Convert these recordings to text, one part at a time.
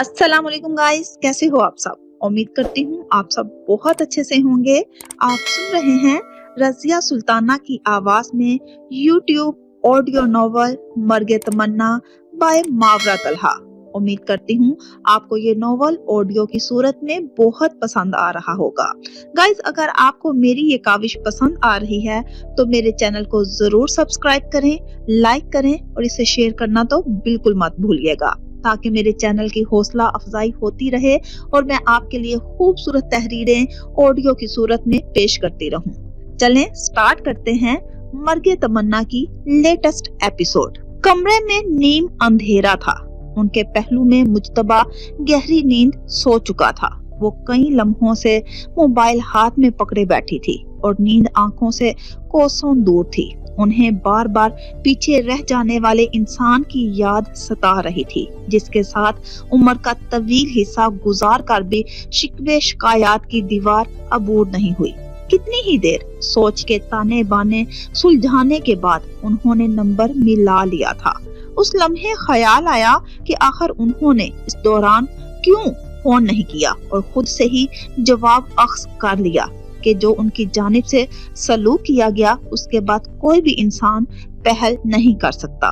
अस्सलाम वालेकुम गाइस, कैसे हो आप सब? उम्मीद करती हूँ आप सब बहुत अच्छे से होंगे। आप सुन रहे हैं रज़िया सुल्ताना की आवाज में यूट्यूब ऑडियो नॉवल मर्गे तमन्ना बाय मावरा तलहा। उम्मीद करती हूँ आपको ये नॉवल ऑडियो की सूरत में बहुत पसंद आ रहा होगा। गाइस, अगर आपको मेरी ये काविश पसंद आ रही है तो मेरे चैनल को जरूर सब्सक्राइब करें, लाइक करें और इसे शेयर करना तो बिल्कुल मत भूलिएगा, ताकि मेरे चैनल की हौसला अफजाई होती रहे और मैं आपके लिए खूबसूरत तहरीरें ऑडियो की सूरत में पेश करती रहूं। चलें स्टार्ट करते हैं मर्गे तमन्ना की लेटेस्ट एपिसोड। कमरे में नीम अंधेरा था। उनके पहलू में मुज्तबा गहरी नींद सो चुका था। वो कई लम्हों से मोबाइल हाथ में पकड़े बैठी थी और नींद आंखों से कोसों दूर थी। उन्हें बार बार पीछे रह जाने वाले इंसान की याद सता रही थी, जिसके साथ उम्र का तवील हिस्सा गुजार कर भी शिकवे शिकायत की दीवार अबूर नहीं हुई। कितनी ही देर सोच के ताने बाने सुलझाने के बाद उन्होंने नंबर मिला लिया था। उस लम्हे ख्याल आया कि आखिर उन्होंने इस दौरान क्यों फोन नहीं किया और खुद से ही जवाब अख्स कर लिया कि जो उनकी जानिब से सलूक किया गया उसके बाद कोई भी इंसान पहल नहीं कर सकता।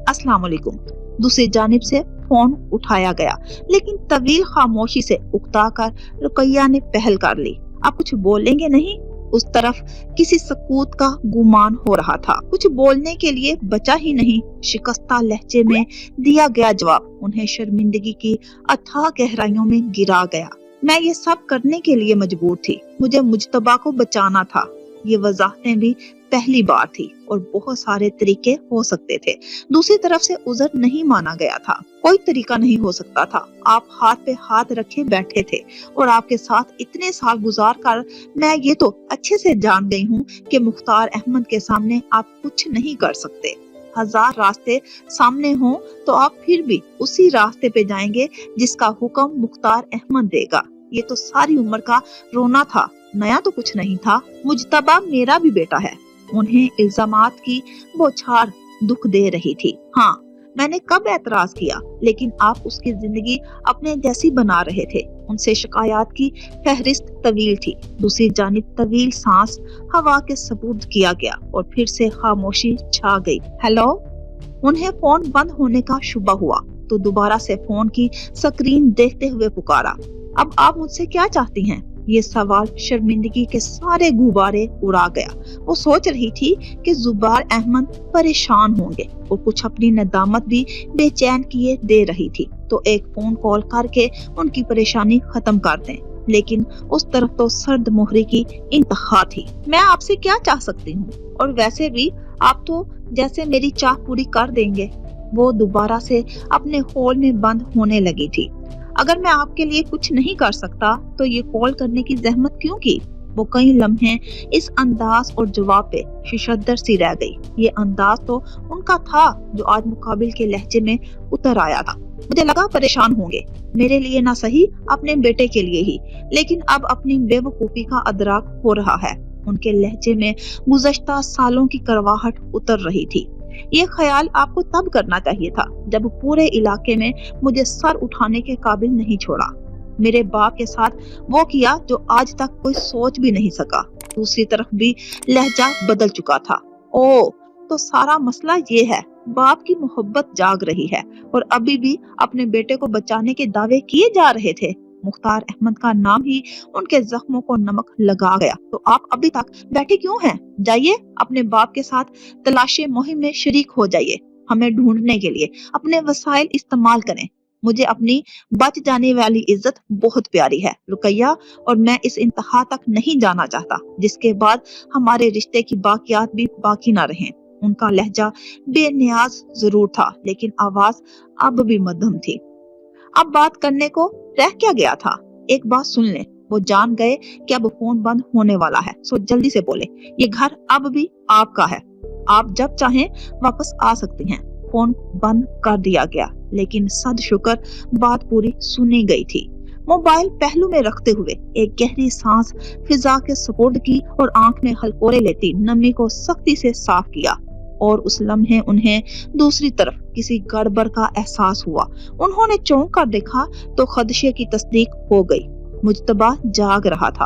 अस्सलाम वालेकुम। दूसरी जानिब से फोन उठाया गया, लेकिन तवील खामोशी से उकताकर रुकैया ने पहल कर ली। आप कुछ बोलेंगे नहीं? उस तरफ किसी सकूत का गुमान हो रहा था। कुछ बोलने के लिए बचा ही नहीं। शिकस्ता लहजे में दिया गया जवाब उन्हें शर्मिंदगी की अथाह गहराइयों में गिरा गया। मैं ये सब करने के लिए मजबूर थी। मुझे मुज्तबा को बचाना था। ये वजाहतें भी पहली बार थी और बहुत सारे तरीके हो सकते थे। दूसरी तरफ से उज़र नहीं माना गया था। कोई तरीका नहीं हो सकता था। आप हाथ पे हाथ रखे बैठे थे और आपके साथ इतने साल गुजार कर मैं ये तो अच्छे से जान गई हूँ कि मुख्तार अहमद के सामने आप कुछ नहीं कर सकते। हजार रास्ते सामने हों तो आप फिर भी उसी रास्ते पे जाएंगे जिसका हुक्म मुख्तार अहमद देगा। ये तो सारी उम्र का रोना था, नया तो कुछ नहीं था। मुज्तबा मेरा भी बेटा है। उन्हें इल्जामात की बौछार दुख दे रही थी। हाँ, मैंने कब एतराज किया, लेकिन आप उसकी जिंदगी अपने जैसी बना रहे थे। उनसे शिकायत की फहरिस्त तवील थी। दूसरी जानिब तवील सांस हवा के सपुर्द किया गया और फिर से खामोशी छा गई। हेलो। उन्हें फोन बंद होने का शुबा हुआ तो दोबारा से फोन की स्क्रीन देखते हुए पुकारा। अब आप मुझसे क्या चाहती हैं? ये सवाल शर्मिंदगी के सारे गुब्बारे उड़ा गया। वो सोच रही थी कि जुबार अहमद परेशान होंगे और कुछ अपनी नदामत भी बेचैन किए दे रही थी तो एक फोन कॉल करके उनकी परेशानी खत्म कर दें। लेकिन उस तरफ तो सर्द मोहरी की इंतहा थी। मैं आपसे क्या चाह सकती हूँ? और वैसे भी आप तो जैसे मेरी चाह पूरी कर देंगे। वो दोबारा से अपने होल में बंद होने लगी थी। अगर मैं आपके लिए कुछ नहीं कर सकता तो ये कॉल करने की जहमत क्यों की? वो कई लम्हे इस अंदाज और जवाब पे शिशद्दर सी रह गई। ये अंदाज तो उनका था जो आज मुकाबिल के लहजे में उतर आया था। मुझे लगा परेशान होंगे, मेरे लिए ना सही अपने बेटे के लिए ही, लेकिन अब अपनी बेवकूफी का अदराक हो रहा है। उनके लहजे में गुज़श्ता सालों की करवाहट उतर रही थी। ये ख्याल आपको तब करना चाहिए था जब पूरे इलाके में मुझे सर उठाने के काबिल नहीं छोड़ा। मेरे बाप के साथ वो किया जो आज तक कोई सोच भी नहीं सका। दूसरी तरफ भी लहजा बदल चुका था। ओ, तो सारा मसला ये है, बाप की मोहब्बत जाग रही है और अभी भी अपने बेटे को बचाने के दावे किए जा रहे थे। मुख्तार अहमद का नाम ही उनके जख्मों को नमक लगा गया। तो आप अभी तक बैठे क्यों हैं? जाइए अपने बाप के साथ तलाशी मुहिम में शरीक हो जाइए। हमें ढूंढने के लिए अपने वसाइल इस्तेमाल करें। मुझे अपनी बच जाने वाली इज्जत बहुत प्यारी है रुकैया, और मैं इस इंतहा तक नहीं जाना चाहता जिसके बाद हमारे रिश्ते की बाकियात भी बाकी ना रहें। उनका लहजा बेनियाज जरूर था, लेकिन आवाज अब भी मध्यम थी। अब बात करने को रह क्या गया था? एक बात सुन लें। वो जान गए कि अब फोन बंद होने वाला है, सो जल्दी से बोले। ये घर अब भी आपका है, आप जब चाहें वापस आ सकती हैं। फोन बंद कर दिया गया, लेकिन सद शुक्र बात पूरी सुनी गई थी। मोबाइल पहलू में रखते हुए एक गहरी सांस फिजा के सपुर्द की और आंख में हलकोरे लेती नमी को सख्ती से साफ किया। और उस लम्हे उन्हें दूसरी तरफ किसी गड़बड़ का एहसास हुआ। उन्होंने चौंक कर देखा तो खदशे की तस्दीक हो गई। मुज्तबा जाग रहा था।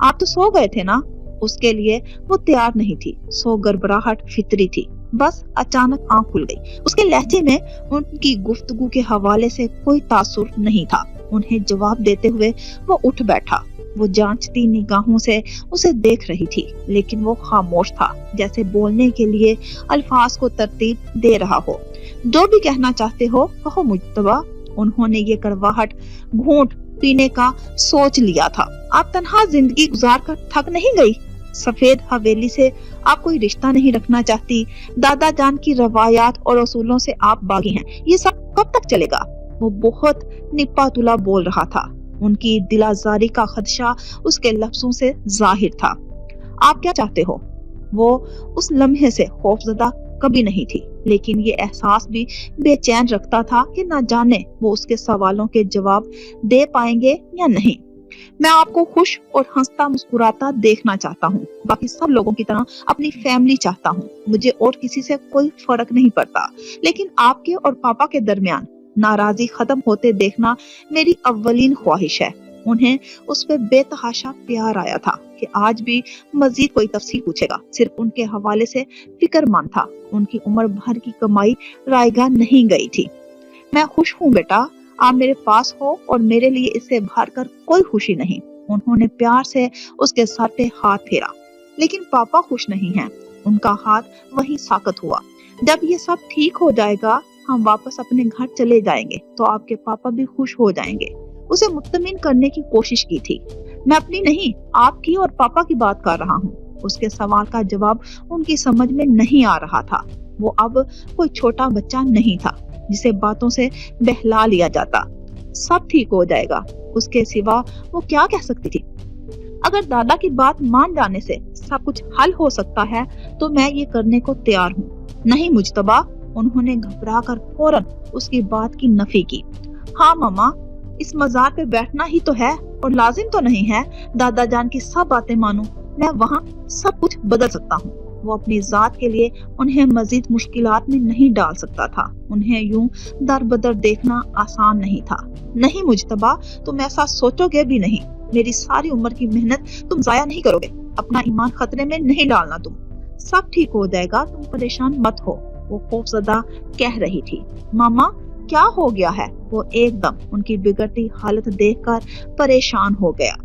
आप तो सो गए थे ना? उसके लिए वो तैयार नहीं थी। सो गड़बड़ाहट फितरी थी। बस अचानक आंख खुल गई। उसके लहजे में उनकी गुफ्तगू के हवाले से कोई तासुर नहीं था। उन्हें जवाब देते हुए वो उठ बैठा। वो जांचती निगाहों से उसे देख रही थी, लेकिन वो खामोश था, जैसे बोलने के लिए अल्फाज को तरतीब दे रहा हो। जो भी कहना चाहते हो कहो मुज्तबा। उन्होंने ये कड़वाहट घूंट पीने का सोच लिया था। आप तन्हा जिंदगी गुजार कर थक नहीं गई? सफेद हवेली से आप कोई रिश्ता नहीं रखना चाहती? दादा जान की रवायात और असूलों से आप बागी हैं। ये सब कब तक चलेगा? वो बहुत निपा तुला बोल रहा था। उनकी दिलाजारी का खदशा उसके लफ्जों से जाहिर था। आप क्या चाहते हो? वो उस लम्हे से खौफजदा कभी नहीं थी, लेकिन ये एहसास भी बेचैन रखता था कि ना जाने वो उसके सवालों के जवाब दे पाएंगे या नहीं। मैं आपको खुश और हंसता मुस्कुराता देखना चाहता हूँ। बाकी सब लोगों की तरह अपनी फैमिली चाहता हूँ। मुझे और किसी से कोई फर्क नहीं पड़ता, लेकिन आपके और पापा के दरमियान नाराजी खत्म होते देखना मेरी अव्वलीन ख्वाहिश है। उन्हें उस पे बेतहाशा प्यार आया था कि आज भी मजीद कोई तफसील पूछेगा। सिर्फ उनके हवाले से फिक्रमंद था। उनकी उम्र भर की कमाई रायगा नहीं गई थी। मैं खुश हूँ बेटा, आप मेरे पास हो और मेरे लिए इससे भर कर कोई खुशी नहीं। उन्होंने प्यार से उसके सर पे हाथ फेरा। लेकिन पापा खुश नहीं हैं। उनका हाथ वहीं साकत हुआ। जब ये सब ठीक हो जाएगा, हम वापस अपने घर चले जाएंगे तो आपके पापा भी खुश हो जाएंगे। उसे मुत्तमिन करने की कोशिश की थी। मैं अपनी नहीं, आपकी और पापा की बात कर रहा हूँ। उसके सवाल का जवाब उनकी समझ में नहीं आ रहा था। वो अब कोई छोटा बच्चा नहीं था जिसे बातों से बहला लिया जाता। सब ठीक हो जाएगा, उसके सिवा वो क्या कह सकती थी? अगर दादा की बात मान जाने से सब कुछ हल हो सकता है तो मैं ये करने को तैयार हूँ। नहीं मुज्तबा, उन्होंने घबरा कर फौरन उसकी बात की नफी की। हाँ मामा, इस मजार पे बैठना ही तो है और लाजिम तो नहीं है दादा जान की सब बातें मानूं। मैं वहाँ सब कुछ बदल सकता हूँ। वो अपनी जात के लिए उन्हें मजीद मुश्किलात में नहीं डाल सकता था। उन्हें यूं दर बदर देखना आसान नहीं था। नहीं मुज्तबा, तुम ऐसा सोचोगे भी नहीं। मेरी सारी उम्र की मेहनत तुम जाया नहीं करोगे। अपना ईमान खतरे में नहीं डालना तुम। सब ठीक हो जाएगा, तुम परेशान मत हो, वो खौफजदा कह रही थी। मामा क्या हो गया है? वो एकदम उनकी बिगड़ती हालत देखकर परेशान हो गया।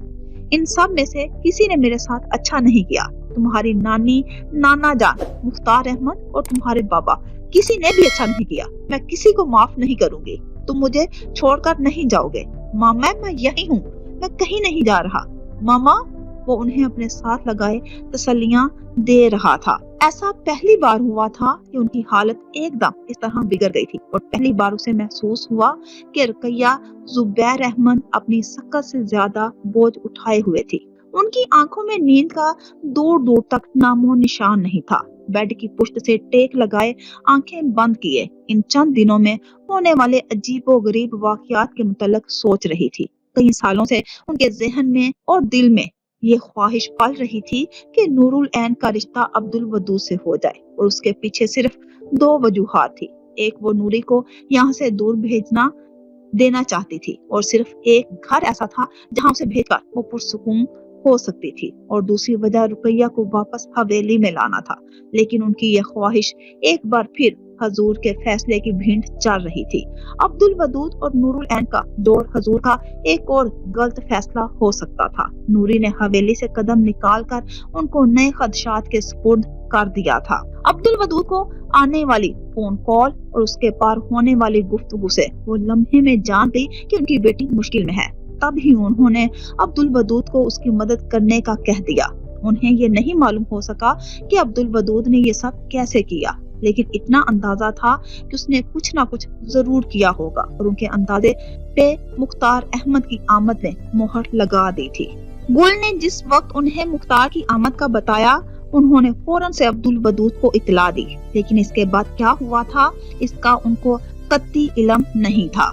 इन सब में से किसी ने मेरे साथ अच्छा नहीं किया। तुम्हारी नानी, नाना जान, मुख्तार अहमद और तुम्हारे बाबा, किसी ने भी अच्छा नहीं किया। मैं किसी को माफ नहीं करूंगी। तुम मुझे छोड़कर नहीं जाओगे। मामा मैं यही हूँ, मैं कहीं नहीं जा रहा। मामा, वो उन्हें अपने साथ लगाए तसल्लियां दे रहा था। ऐसा पहली बार हुआ था कि उनकी हालत एकदम इस तरह बिगड़ गई थी और पहली बार उसे महसूस हुआ कि रुकैया जुबैर अहमद अपनी सकत से ज्यादा बोझ उठाए हुए थी। उनकी आंखों में नींद का दूर दूर तक नामो निशान नहीं था। बेड की पुष्ट से टेक लगाए आंखें बंद किए इन चंद दिनों में होने वाले अजीबो गरीब वाकयात के मुतल्लिक सोच रही थी। कई सालों से उनके जहन में और दिल में ये ख्वाहिश पल रही थी कि नूरुल ऐन का रिश्ता अब्दुल वदूद से हो जाए और उसके पीछे सिर्फ दो वजूहात थी। एक, वो नूरी को यहाँ से दूर भेजना देना चाहती थी और सिर्फ एक घर ऐसा था जहाँ उसे भेजकर वो पुरसुकून हो सकती थी, और दूसरी वजह रुकैया को वापस हवेली में लाना था। लेकिन उनकी यह ख्वाहिश एक बार फिर हजूर के फैसले की भीड़ चढ़ रही थी। अब्दुल वदूद और नूरुल ऐन का दौर हजूर का एक और गलत फैसला हो सकता था। नूरी ने हवेली से कदम निकालकर उनको नए खदशात के सुपुर्द कर दिया था। अब्दुल वदूद को आने वाली फोन कॉल और उसके पार होने वाली गुफ्तगू से वो लम्हे में जान गई कि उनकी बेटी मुश्किल में है। तब ही उन्होंने अब्दुल वदूद को उसकी मदद करने का कह दिया। उन्हें ये नहीं मालूम हो सका कि अब्दुल वदूद ने ये सब कैसे किया, लेकिन इतना अंदाजा था कि उसने कुछ ना कुछ जरूर किया होगा और उनके अंदाजे पे मुख्तार अहमद की आमद ने मोहर लगा दी थी। गुल ने जिस वक्त उन्हें मुख्तार की आमद का बताया, उन्होंने फौरन से अब्दुल वदूद को इतला दी, लेकिन इसके बाद क्या हुआ था इसका उनको कत्ती इल्म नहीं था।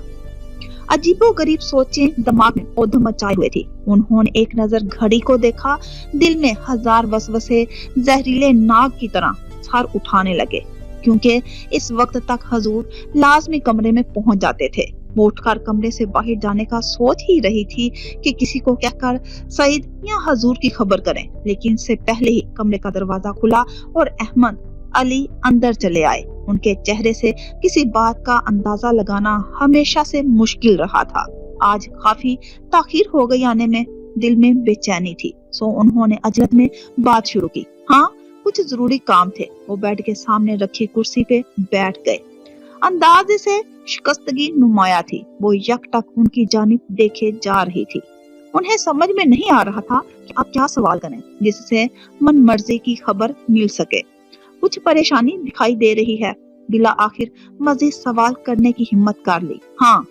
अजीबो गरीब सोचें दिमाग में औधम मचाए हुए थी। उन्होंने एक नजर घड़ी को देखा। दिल में हजार वसवसे जहरीले नाग की तरह सर उठाने लगे। क्योंकि इस वक्त तक हजूर लाजमी कमरे में पहुंच जाते थे। वो उठकर कमरे से बाहर जाने का सोच ही रही थी कि किसी को कहकर सईद या हजूर की खबर करें, लेकिन इससे पहले ही कमरे का दरवाजा खुला और अहमद अली अंदर चले आए। उनके चेहरे से किसी बात का अंदाजा लगाना हमेशा से मुश्किल रहा था। आज काफी ताखीर हो गई आने में, दिल में बेचैनी थी, सो उन्होंने अजलत में बात शुरू की। हाँ, कुछ जरूरी काम थे। वो बेड के सामने रखी कुर्सी पे बैठ गए। अंदाजे से शिकस्तगी नुमाया थी। वो यकटक उनकी जानिब देखे जा रही थी। उन्हें समझ में नहीं आ रहा था कि आप क्या सवाल करें जिससे मन मर्जी की खबर मिल सके। कुछ परेशानी दिखाई दे रही है। बिला आखिर मजीद सवाल करने की हिम्मत कर ली। हाँ,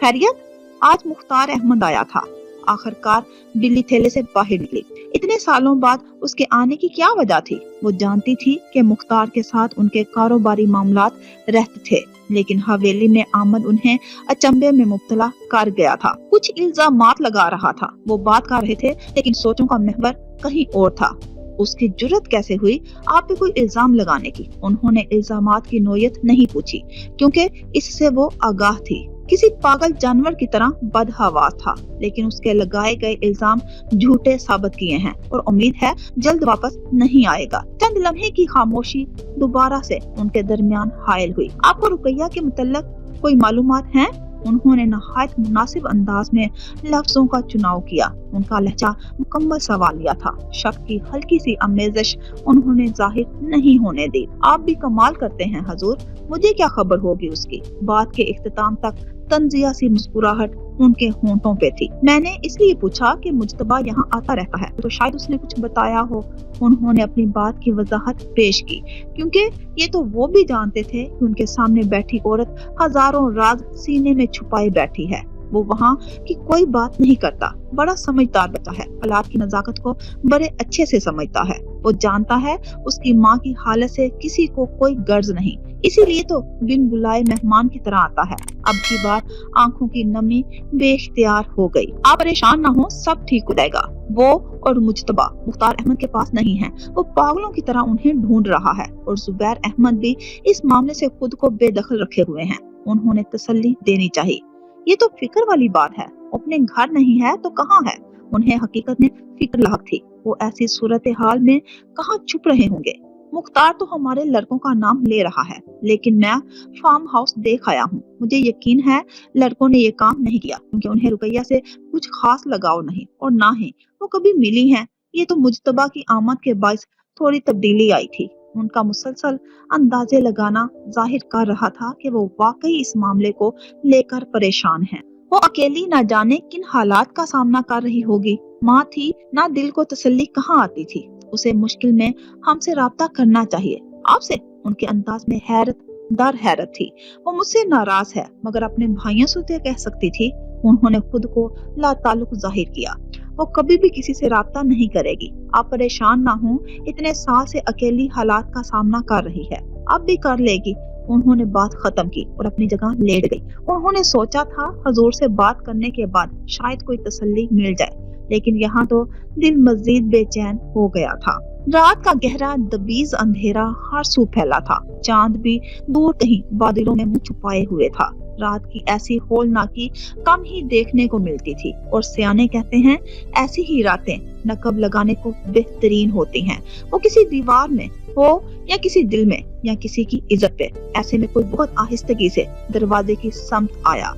खैरियत? आज मुख्तार अहमद आया था। आखिरकार बिल्ली थैले से बाहर निकली। इतने सालों बाद उसके आने की क्या वजह थी? वो जानती थी कि मुख्तार के साथ उनके कारोबारी मामलात रहते थे, लेकिन हवेली में आमद उन्हें अचंभे में मुब्तला कर गया था। कुछ इल्जामात लगा रहा था। वो बात कर रहे थे, लेकिन सोचों का महवर कहीं और था। उसकी जुर्रत कैसे हुई आप पे कोई इल्जाम लगाने की? उन्होंने इल्जामात की नोयत नहीं पूछी, क्योंकि इससे वो आगाह थी। किसी पागल जानवर की तरह बदहवास था, लेकिन उसके लगाए गए इल्जाम झूठे साबित किए हैं और उम्मीद है जल्द वापस नहीं आएगा। चंद लम्हे की खामोशी दोबारा से उनके दरमियान हायल हुई। आपको रुकैया के मुतल्लक कोई मालूमात हैं? उन्होंने नहायत मुनासिब अंदाज में लफ्जों का चुनाव किया। उनका लहजा मुकम्मल सवालिया था। शक की हल्की सी आमेज़श उन्होंने जाहिर नहीं होने दी। आप भी कमाल करते हैं हजूर, मुझे क्या खबर होगी उसकी। बात के इख्तिताम तक तंजिया सी मुस्कुराहट उनके होंठों पे थी। मैंने इसलिए पूछा कि मुज्तबा यहाँ आता रहता है, तो शायद उसने कुछ बताया हो। उन्होंने अपनी बात की वजाहत पेश की, क्योंकि ये तो वो भी जानते थे कि उनके सामने बैठी औरत हजारों राज सीने में छुपाए बैठी है। वो वहाँ की कोई बात नहीं करता। बड़ा समझदार बच्चा है, हालात की नजाकत को बड़े अच्छे से समझता है। वो जानता है उसकी माँ की हालत से किसी को कोई गर्ज नहीं, इसीलिए तो बिन बुलाए मेहमान की तरह आता है। अब की बार आंखों की नमी बेख्तियार हो गई। आप परेशान ना हो, सब ठीक हो जाएगा। वो और मुज्तबा मुख्तार अहमद के पास नहीं है। वो पागलों की तरह उन्हें ढूंढ रहा है और जुबैर अहमद भी इस मामले से खुद को बेदखल रखे हुए हैं। उन्होंने तसल्ली देनी चाहिए। ये तो फिक्र वाली बात है। अपने घर नहीं है तो कहाँ है? उन्हें हकीकत में फिक्र लाक थी। वो ऐसी सूरत हाल में कहाँ छुप रहे होंगे? मुख्तार तो हमारे लड़कों का नाम ले रहा है, लेकिन मैं फार्म हाउस देख आया हूँ। मुझे यकीन है लड़कों ने ये काम नहीं किया, क्योंकि उन्हें रुकैया से कुछ खास लगाव नहीं और ना ही वो कभी मिली हैं। ये तो मुज्तबा की आमद के बाइस थोड़ी तब्दीली आई थी। उनका मुसलसल अंदाजे लगाना जाहिर कर रहा था कि वो वाकई इस मामले को लेकर परेशान है। वो अकेली ना जाने किन हालात का सामना कर रही होगी। माँ थी ना, दिल को तसल्ली कहाँ आती थी। उसे मुश्किल में हमसे राब्ता करना चाहिए। आपसे? उनके अंदाज में हैरत दर हैरत थी। वो मुझसे नाराज है, मगर अपने भाइयों से तो कह सकती थी। उन्होंने खुद को लाताल्लुक जाहिर किया। वो कभी भी किसी से राब्ता नहीं करेगी। आप परेशान ना हो, इतने साल से अकेली हालात का सामना कर रही है, अब भी कर लेगी। उन्होंने बात खत्म की और अपनी जगह लेट गई। उन्होंने सोचा था हजूर से बात करने के बाद शायद कोई तसल्ली मिल जाए, लेकिन यहाँ तो दिल मजीद बेचैन हो गया था। रात का गहरा दबीज अंधेरा हर सू फैला था। चांद भी दूर कहीं बादलों में मुंह छुपाए हुए था। रात की ऐसी होलनाकी कम ही देखने को मिलती थी, और सियाने कहते हैं ऐसी ही रातें नकब लगाने को बेहतरीन होती हैं। वो किसी दीवार में हो या किसी दिल में या किसी की इज्जत पे। ऐसे में कोई बहुत आहिस्तगी से दरवाजे की समत आया।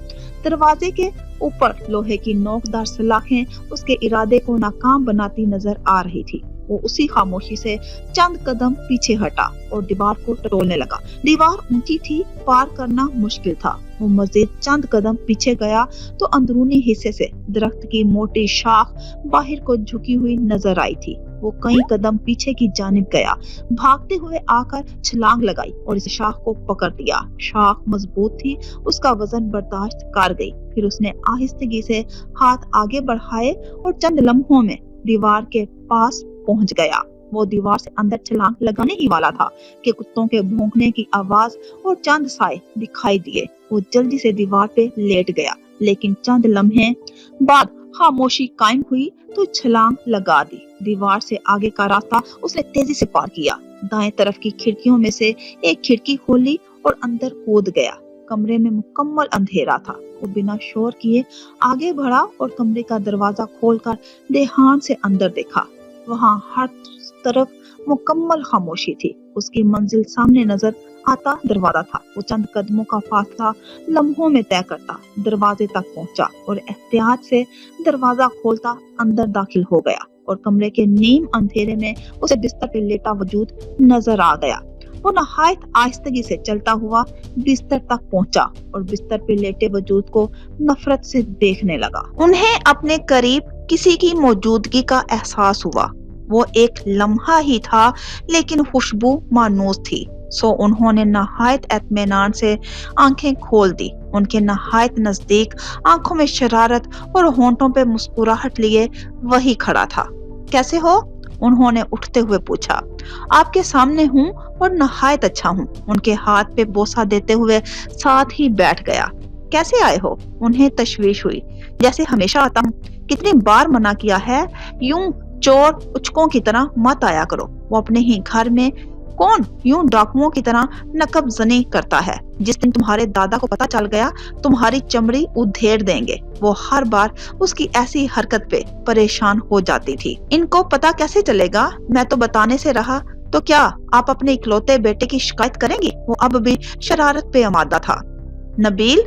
दरवाजे के ऊपर लोहे की नोकदार सलाखें उसके इरादे को नाकाम बनाती नजर आ रही थी। वो उसी खामोशी से चंद कदम पीछे हटा और दीवार को टटोलने लगा। दीवार ऊंची थी, पार करना मुश्किल था। वो मजीद चंद कदम पीछे गया तो अंदरूनी हिस्से से दरख्त की मोटी शाख बाहर को झुकी हुई नजर आई थी। वो कई कदम पीछे की जानिब गया, भागते हुए आकर छलांग लगाई और इस शाख को पकड़ लिया। शाख मजबूत थी, उसका वजन बर्दाश्त कर गई। फिर उसने आहिस्तगी से हाथ आगे बढ़ाए और चंद लम्हों में दीवार के पास पहुंच गया। वो दीवार से अंदर छलांग लगाने ही वाला था कि कुत्तों के भौंकने की आवाज और चंद साए दिखाई दिए। वो जल्दी से दीवार पे लेट गया, लेकिन चंद लम्हे बाद खामोशी कायम हुई तो छलांग लगा दी। दीवार से आगे का रास्ता उसने तेजी से पार किया। दाएं तरफ की खिड़कियों में से एक खिड़की खोली और अंदर कूद गया। कमरे में मुकम्मल अंधेरा था। वो बिना शोर किए आगे बढ़ा और कमरे का दरवाजा खोलकर ध्यान से अंदर देखा। वहां हर तरफ मुकम्मल खामोशी थी। उसकी मंजिल सामने नजर आता दरवाजा था। वो चंद कदमों का फासला लम्हों में तय करता दरवाजे तक पहुंचा और एहतियात से दरवाजा खोलता अंदर दाखिल हो गया और कमरे के नीम अंधेरे में उसे बिस्तर पे लेटा वजूद नजर आ गया। वो नहायत आहिस्तगी से चलता हुआ बिस्तर तक पहुंचा और बिस्तर पे लेटे वजूद को नफरत से देखने लगा। उन्हें अपने करीब किसी की मौजूदगी का एहसास हुआ। वो एक लम्हा ही था लेकिन खुशबू मानूस थी। सो उन्होंने नहायत इत्मीनान से आंखें खोल दी। उनके नहायत नजदीक आंखों में शरारत और होंठों पे मुस्कुराहट लिए वही खड़ा था। कैसे हो? उन्होंने उठते हुए पूछा। आपके सामने हूँ और नहायत अच्छा हूँ। उनके हाथ पे बोसा देते हुए साथ ही बैठ गया। कैसे आए हो? उन्हें तशवीश हुई। जैसे हमेशा आता हूँ। कितनी बार मना किया है, यूं चोर उचकों की तरह मत आया करो। वो अपने ही घर में कौन यूं डाकुओं की तरह नकबजनी करता है। जिस दिन तुम्हारे दादा को पता चल गया तुम्हारी चमड़ी उधेड़ देंगे। वो हर बार उसकी ऐसी हरकत पे परेशान हो जाती थी। इनको पता कैसे चलेगा? मैं तो बताने से रहा। तो क्या आप अपने इकलौते बेटे की शिकायत करेंगी? वो अब भी शरारत पे आमादा था। नबील,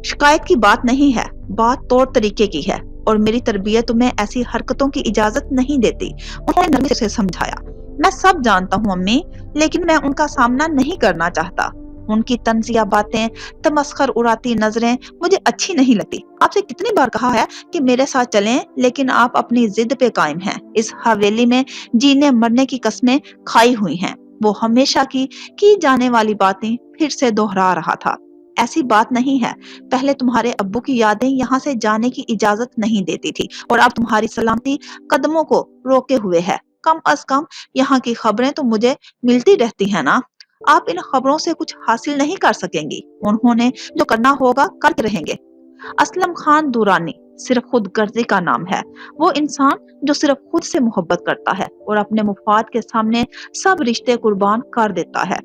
शिकायत की बात नहीं है, बात तौर तरीके की है और मेरी तरबियत तुम्हें ऐसी हरकतों की इजाजत नहीं देती। उन्होंने नरमी से समझाया। मैं सब जानता हूँ अम्मी, लेकिन मैं उनका सामना नहीं करना चाहता। उनकी तंजिया बातें, तमस्खर उड़ाती नजरें मुझे अच्छी नहीं लगती। आपसे कितनी बार कहा है कि मेरे साथ चलें, लेकिन आप अपनी जिद पे कायम हैं। इस हवेली में जीने मरने की कस्में खाई हुई हैं। वो हमेशा की जाने वाली बातें फिर से दोहरा रहा था। ऐसी बात नहीं है। पहले तुम्हारे अब्बू की यादें यहाँ से जाने की इजाजत नहीं देती थी और अब तुम्हारी सलामती कदमों को रोके हुए है। कम अज कम यहाँ की खबरें तो मुझे मिलती रहती है ना। आप इन खबरों से कुछ हासिल नहीं कर सकेंगी। उन्होंने जो करना होगा करके रहेंगे। असलम खान दुरानी सिर्फ खुद गर्जी का नाम है। वो इंसान जो सिर्फ खुद से मोहब्बत करता है और अपने मुफाद के सामने सब रिश्ते कुर्बान कर देता है।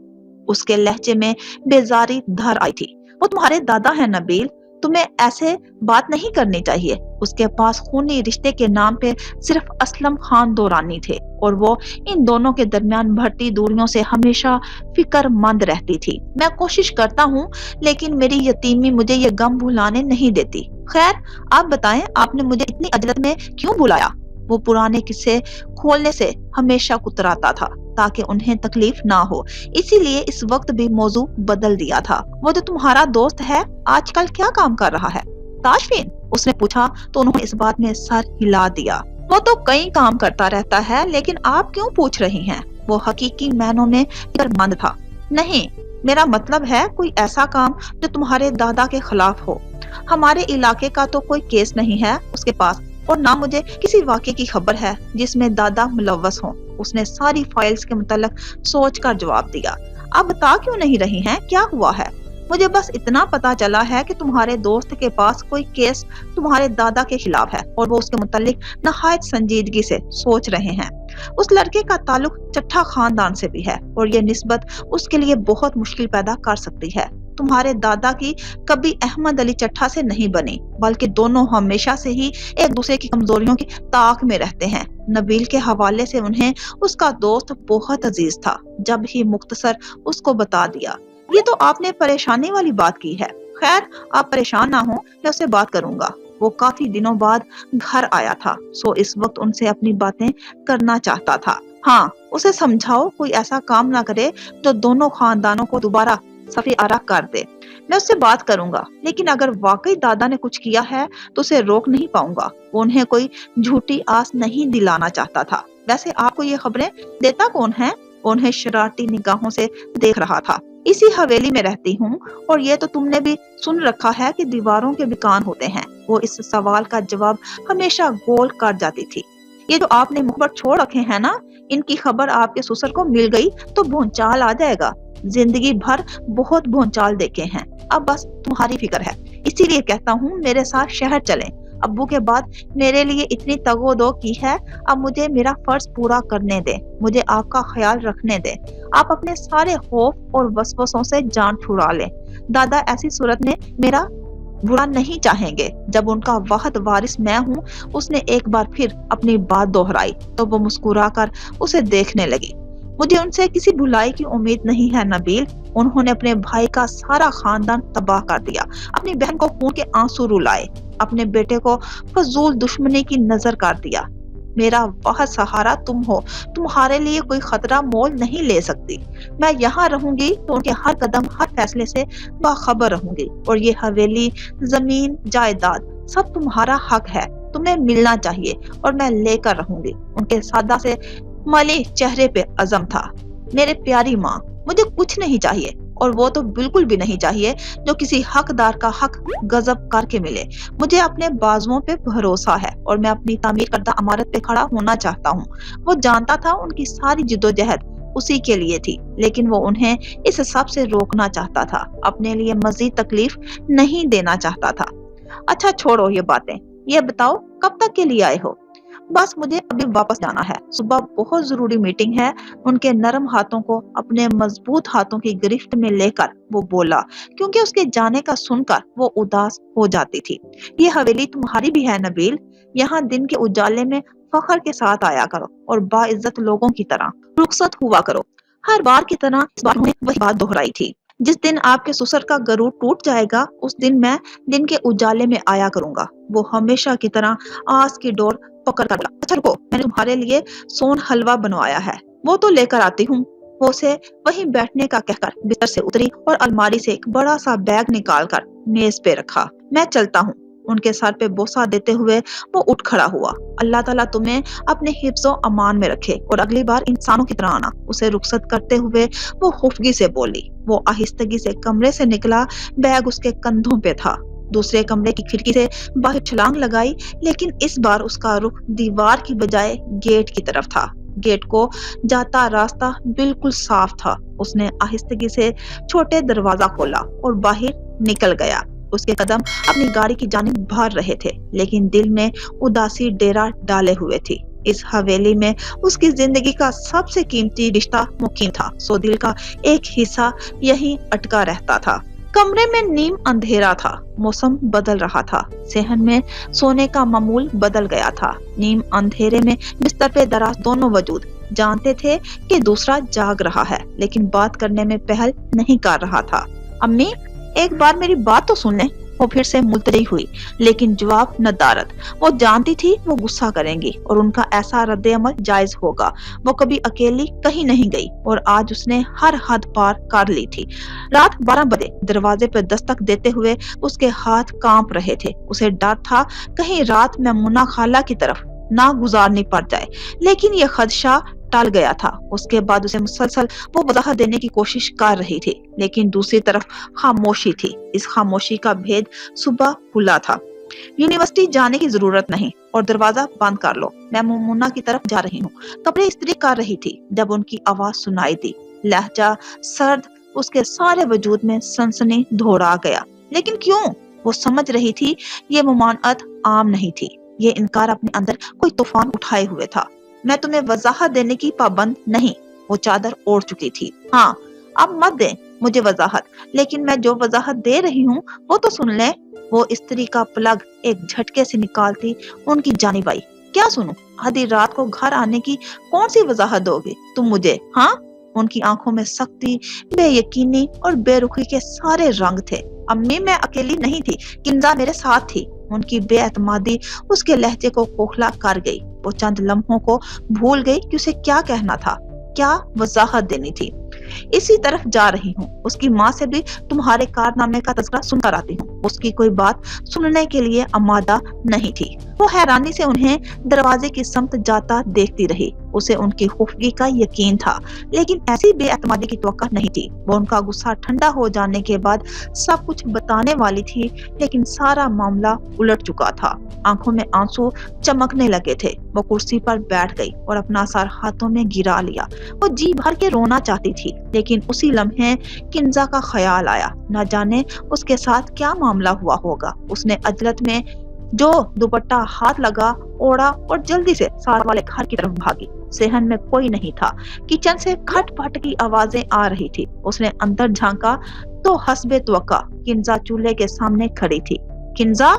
उसके लहजे में बेजारी धर आई थी। वो तुम्हारे दादा है नबील, तुम्हें ऐसे बात नहीं करनी चाहिए। उसके पास खूनी रिश्ते के नाम पे सिर्फ असलम खान दुरानी थे और वो इन दोनों के दरमियान बढ़ती दूरियों से हमेशा फिक्रमंद रहती थी। मैं कोशिश करता हूँ लेकिन मेरी यतीमी मुझे ये गम भुलाने नहीं देती। खैर आप बताएं, आपने मुझे इतनी अजलत में क्यों बुलाया? वो पुराने किस्से खोलने से हमेशा कुतराता था ताकि उन्हें तकलीफ ना हो, इसीलिए इस वक्त भी मौजू बदल दिया था। वो जो तुम्हारा दोस्त है आजकल क्या काम कर रहा है? ताशफीन, उसने पूछा तो उन्होंने इस बात में सर हिला दिया। वो तो कई काम करता रहता है, लेकिन आप क्यों पूछ रही हैं? वो हकीकी मायनों में फिक्रमंद था। नहीं, मेरा मतलब है कोई ऐसा काम जो तुम्हारे दादा के खिलाफ हो। हमारे इलाके का तो कोई केस नहीं है उसके पास और ना मुझे किसी वाक़े की खबर है जिसमें दादा मुलव्वस हों। उसने सारी फाइल्स के मुतल्लिक सोचकर जवाब दिया। आप बता क्यों नहीं रही हैं, क्या हुआ है? मुझे बस इतना पता चला है कि तुम्हारे दोस्त के पास कोई केस तुम्हारे दादा के खिलाफ है और वो उसके मुतल्लिक नहायत संजीदगी से सोच रहे हैं। उस लड़के का ताल्लुक चट्ठा खानदान से भी है और ये निस्बत उसके लिए बहुत मुश्किल पैदा कर सकती है। तुम्हारे दादा की कभी अहमद अली चट्ठा से नहीं बनी, बल्कि दोनों हमेशा से ही एक दूसरे की कमजोरियों की ताक में रहते हैं। नबील के हवाले से उन्हें उसका दोस्त बहुत अजीज था। जब ही मुख्तसर उसको बता दिया। ये तो आपने परेशानी वाली बात की है। खैर आप परेशान ना हो, मैं उससे बात करूंगा। वो काफी दिनों बाद घर आया था, सो इस वक्त उनसे अपनी बातें करना चाहता था। हाँ, उसे समझाओ कोई ऐसा काम ना करे जो दोनों खानदानों को दोबारा सफे आरा कर दे। मैं उससे बात करूंगा, लेकिन अगर वाकई दादा ने कुछ किया है तो उसे रोक नहीं पाऊंगा। वो उन्हें कोई झूठी आस नहीं दिलाना चाहता था। वैसे आपको ये खबरें देता कौन है? उन्हें शरारती निगाहों से देख रहा था। इसी हवेली में रहती हूँ और ये तो तुमने भी सुन रखा है कि दीवारों के भी कान होते हैं। वो इस सवाल का जवाब हमेशा गोल कर जाती थी। ये जो आपने मुख पर छोड़ रखे हैं ना, इनकी खबर आपके ससुर को मिल गई तो भूचाल आ जाएगा। जिंदगी भर बहुत भूचाल देखे हैं, अब बस तुम्हारी फिक्र है। इसीलिए कहता हूँ मेरे साथ शहर चलें। ابو کے بعد میرے لیے اتنی تگودو کی ہے، اب مجھے میرا فرض پورا کرنے دے، مجھے آپ کا خیال رکھنے دے۔ آپ اپنے سارے خوف اور وسوسوں سے جان چھڑا لیں۔ دادا ایسی صورت میں میرا برا نہیں چاہیں گے۔ جب ان کا واحد وارث میں ہوں، اس نے ایک بار پھر اپنی بات دہرائی تو وہ مسکرا کر اسے دیکھنے لگی۔ مجھے ان سے کسی بھلائی کی امید نہیں ہے نبیل، انہوں نے اپنے بھائی کا سارا خاندان تباہ کر دیا، اپنی بہن کو خون کے آنسو رلائے، اپنے بیٹے کو فضول دشمنی کی نظر کر دیا۔ میرا واحد سہارا تم ہو، تمہارے لیے کوئی خطرہ مول نہیں لے سکتی۔ میں یہاں رہوں گی تو ان کے ہر قدم ہر فیصلے سے باخبر رہوں گی، اور یہ حویلی، زمین، جائیداد سب تمہارا حق ہے، تمہیں ملنا چاہیے اور میں لے کر رہوں گی۔ ان کے سادہ سے ملی چہرے پہ عزم تھا۔ میرے پیاری ماں، مجھے کچھ نہیں چاہیے، اور وہ تو بالکل بھی نہیں چاہیے جو کسی حقدار کا حق غصب کر کے ملے۔ مجھے اپنے بازوؤں پہ بھروسہ ہے اور میں اپنی تعمیر کردہ عمارت پہ کھڑا ہونا چاہتا ہوں۔ وہ جانتا تھا ان کی ساری جدوجہد اسی کے لیے تھی، لیکن وہ انہیں اس سب سے روکنا چاہتا تھا، اپنے لیے مزید تکلیف نہیں دینا چاہتا تھا۔ اچھا چھوڑو یہ باتیں، یہ بتاؤ کب تک کے لیے آئے ہو؟ بس مجھے ابھی واپس جانا ہے، صبح بہت ضروری میٹنگ ہے۔ ان کے نرم ہاتھوں کو اپنے مضبوط ہاتھوں کی گرفت میں لے کر وہ بولا، کیونکہ اس کے جانے کا سن کر وہ اداس ہو جاتی تھی۔ یہ حویلی تمہاری بھی ہے نبیل، یہاں دن کے اجالے میں فخر کے ساتھ آیا کرو اور باعزت لوگوں کی طرح رخصت ہوا کرو۔ ہر بار کی طرح اس بار انہوں نے وہی بات دہرائی تھی، جس دن آپ کے سسر کا غرور ٹوٹ جائے گا، اس دن میں دن کے اجالے میں آیا کروں گا۔ وہ ہمیشہ کی طرح آس کی ڈور پکڑ کر بولا، اچھا رکو، میں نے تمہارے لیے سون حلوہ بنوایا ہے، وہ تو لے کر آتی ہوں۔ وہ اسے وہیں بیٹھنے کا کہہ کر بستر سے اتری اور الماری سے ایک بڑا سا بیگ نکال کر میز پہ رکھا۔ میں چلتا ہوں۔ ان کے سر پہ بوسہ دیتے ہوئے وہ اٹھ کھڑا ہوا۔ اللہ تعالیٰ تمہیں اپنے حفظ و امان میں رکھے اور اگلی بار انسانوں کی طرح آنا۔ اسے رخصت کرتے ہوئے وہ خفگی سے بولی۔ وہ آہستگی سے کمرے سے نکلا، بیگ اس کے کندھوں پہ تھا۔ دوسرے کمرے کی کھڑکی سے باہر چھلانگ لگائی، لیکن اس بار اس کا رخ دیوار کی بجائے گیٹ کی طرف تھا۔ گیٹ کو جاتا راستہ بالکل صاف تھا۔ اس نے آہستگی سے چھوٹے دروازہ کھولا اور باہر نکل گیا۔ اس کے قدم اپنی گاڑی کی جانب بڑھ رہے تھے، لیکن دل میں اداسی ڈیرا ڈالے ہوئے تھی۔ اس حویلی میں اس کی زندگی کا سب سے قیمتی رشتہ مقیم تھا، سو دل کا ایک حصہ یہیں اٹکا رہتا تھا۔ کمرے میں نیم اندھیرا تھا، موسم بدل رہا تھا، صحن میں سونے کا معمول بدل گیا تھا۔ نیم اندھیرے میں بستر پہ دراز دونوں وجود جانتے تھے کہ دوسرا جاگ رہا ہے، لیکن بات کرنے میں پہل نہیں کر رہا تھا۔ امی، ایک بار میری بات تو سن لیں۔ وہ پھر سے ملتجی ہوئی، لیکن جواب ندارت۔ وہ جانتی تھی وہ غصہ کریں گی اور ان کا ایسا رد عمل جائز ہوگا۔ وہ کبھی اکیلی کہیں نہیں گئی اور آج اس نے ہر حد پار کر لی تھی۔ رات 12 بجے دروازے پر دستک دیتے ہوئے اس کے ہاتھ کانپ رہے تھے۔ اسے ڈر تھا کہیں رات میمونہ خالہ کی طرف نہ گزارنی پڑ جائے، لیکن یہ خدشہ ٹل گیا تھا۔ اس کے بعد اسے مسلسل وہ وضاحت دینے کی کوشش کر رہی تھی، لیکن دوسری طرف خاموشی تھی۔ اس خاموشی کا بھید صبح کھلا تھا۔ یونیورسٹی جانے کی ضرورت نہیں اور دروازہ بند کر لو، میں میمونہ کی طرف جا رہی ہوں۔ کپڑے استری کر رہی تھی جب ان کی آواز سنائی دی۔ لہجہ سرد اس کے سارے وجود میں سنسنی دوڑا گیا۔ لیکن کیوں؟ وہ سمجھ رہی تھی یہ ممانعت عام نہیں تھی، یہ انکار اپنے اندر کوئی طوفان اٹھائے ہوئے تھا۔ میں تمہیں وضاحت دینے کی پابند نہیں۔ وہ چادر اوڑھ چکی تھی۔ ہاں، اب مت دیں مجھے وضاحت، لیکن میں جو وضاحت دے رہی ہوں وہ تو سن لیں۔ وہ استری کا پلگ ایک جھٹکے سے نکالتی ان کی جانب آئی۔ کیا سنوں؟ آدھی رات کو گھر آنے کی کون سی وضاحت دو گے تم مجھے؟ ہاں؟ ان کی آنکھوں میں سختی، بے یقینی اور بے رخی کے سارے رنگ تھے۔ امی، میں اکیلی نہیں تھی، کنزا میرے ساتھ تھی۔ ان کی بے اعتمادی اس کے لہجے کو کھوکھلا کر گئی۔ وہ چند لمحوں کو بھول گئی کہ اسے کیا کہنا تھا، کیا وضاحت دینی تھی۔ اسی طرف جا رہی ہوں، اس کی ماں سے بھی تمہارے کارنامے کا تذکرہ سن کر آتی ہوں۔ اس کی کوئی بات سننے کے لیے آمادہ نہیں تھی۔ وہ حیرانی سے انہیں دروازے کی سمت جاتا دیکھتی رہی۔ اسے ان کی خفگی کا یقین تھا، لیکن ایسی بے اعتمادی کی توقع نہیں تھی۔ وہ ان کا غصہ ٹھنڈا ہو جانے کے بعد سب کچھ بتانے والی تھی، لیکن سارا معاملہ الٹ چکا تھا۔ آنکھوں میں آنسو چمکنے لگے تھے۔ وہ کرسی پر بیٹھ گئی اور اپنا سر ہاتھوں میں گرا لیا۔ وہ جی بھر کے رونا چاہتی تھی، لیکن اسی لمحے کنزا کا خیال آیا۔ نہ جانے اس کے ساتھ کیا معاملہ ہوا ہوگا۔ اس نے عجلت میں जो दुपट्टा हाथ लगा, ओढ़ा और जल्दी से साथ वाले घर की तरफ भागी। सेहन में कोई नहीं था। किचन से खटपट की आवाजें आ रही थी। उसने अंदर झांका तो हस्बे तवक्का किंजा चूल्हे के सामने खड़ी थी। किंजा!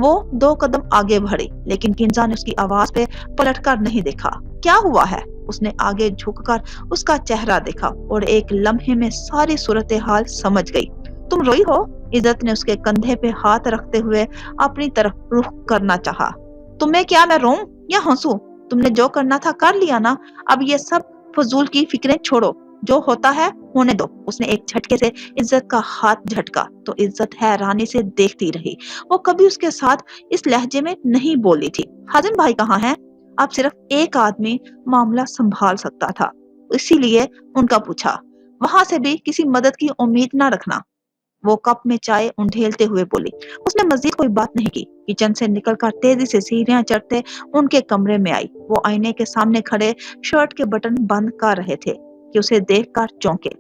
वो 2 कदम आगे बढ़ी, लेकिन किंजा ने उसकी आवाज पे पलटकर नहीं देखा। क्या हुआ है? उसने आगे झुककर उसका चेहरा देखा और एक लम्हे में सारी सूरत हाल समझ गई। तुम रोई हो? इज्जत ने उसके कंधे पे हाथ रखते हुए अपनी तरफ रुख करना चाहा। तुम्हें क्या मैं रोऊं या हंसूं? तुमने जो करना था कर लिया ना। अब ये सब फजूल की फिक्रें छोड़ो। जो होता है होने दो। उसने एक झटके से इज्जत का हाथ झटका तो इज्जत हैरानी से देखती रही। वो कभी उसके साथ इस लहजे में नहीं बोली थी। हाजिम भाई कहाँ है? अब सिर्फ एक आदमी मामला संभाल सकता था, इसीलिए उनका पूछा। वहां से भी किसी मदद की उम्मीद ना रखना, वो कप में चाय उंडेलते हुए बोली। उसने मजीद कोई बात नहीं की। किचन से निकलकर तेजी से सीढ़ियां चढ़ते उनके कमरे में आई। वो आईने के सामने खड़े शर्ट के बटन बंद कर रहे थे कि उसे देखकर चौंके।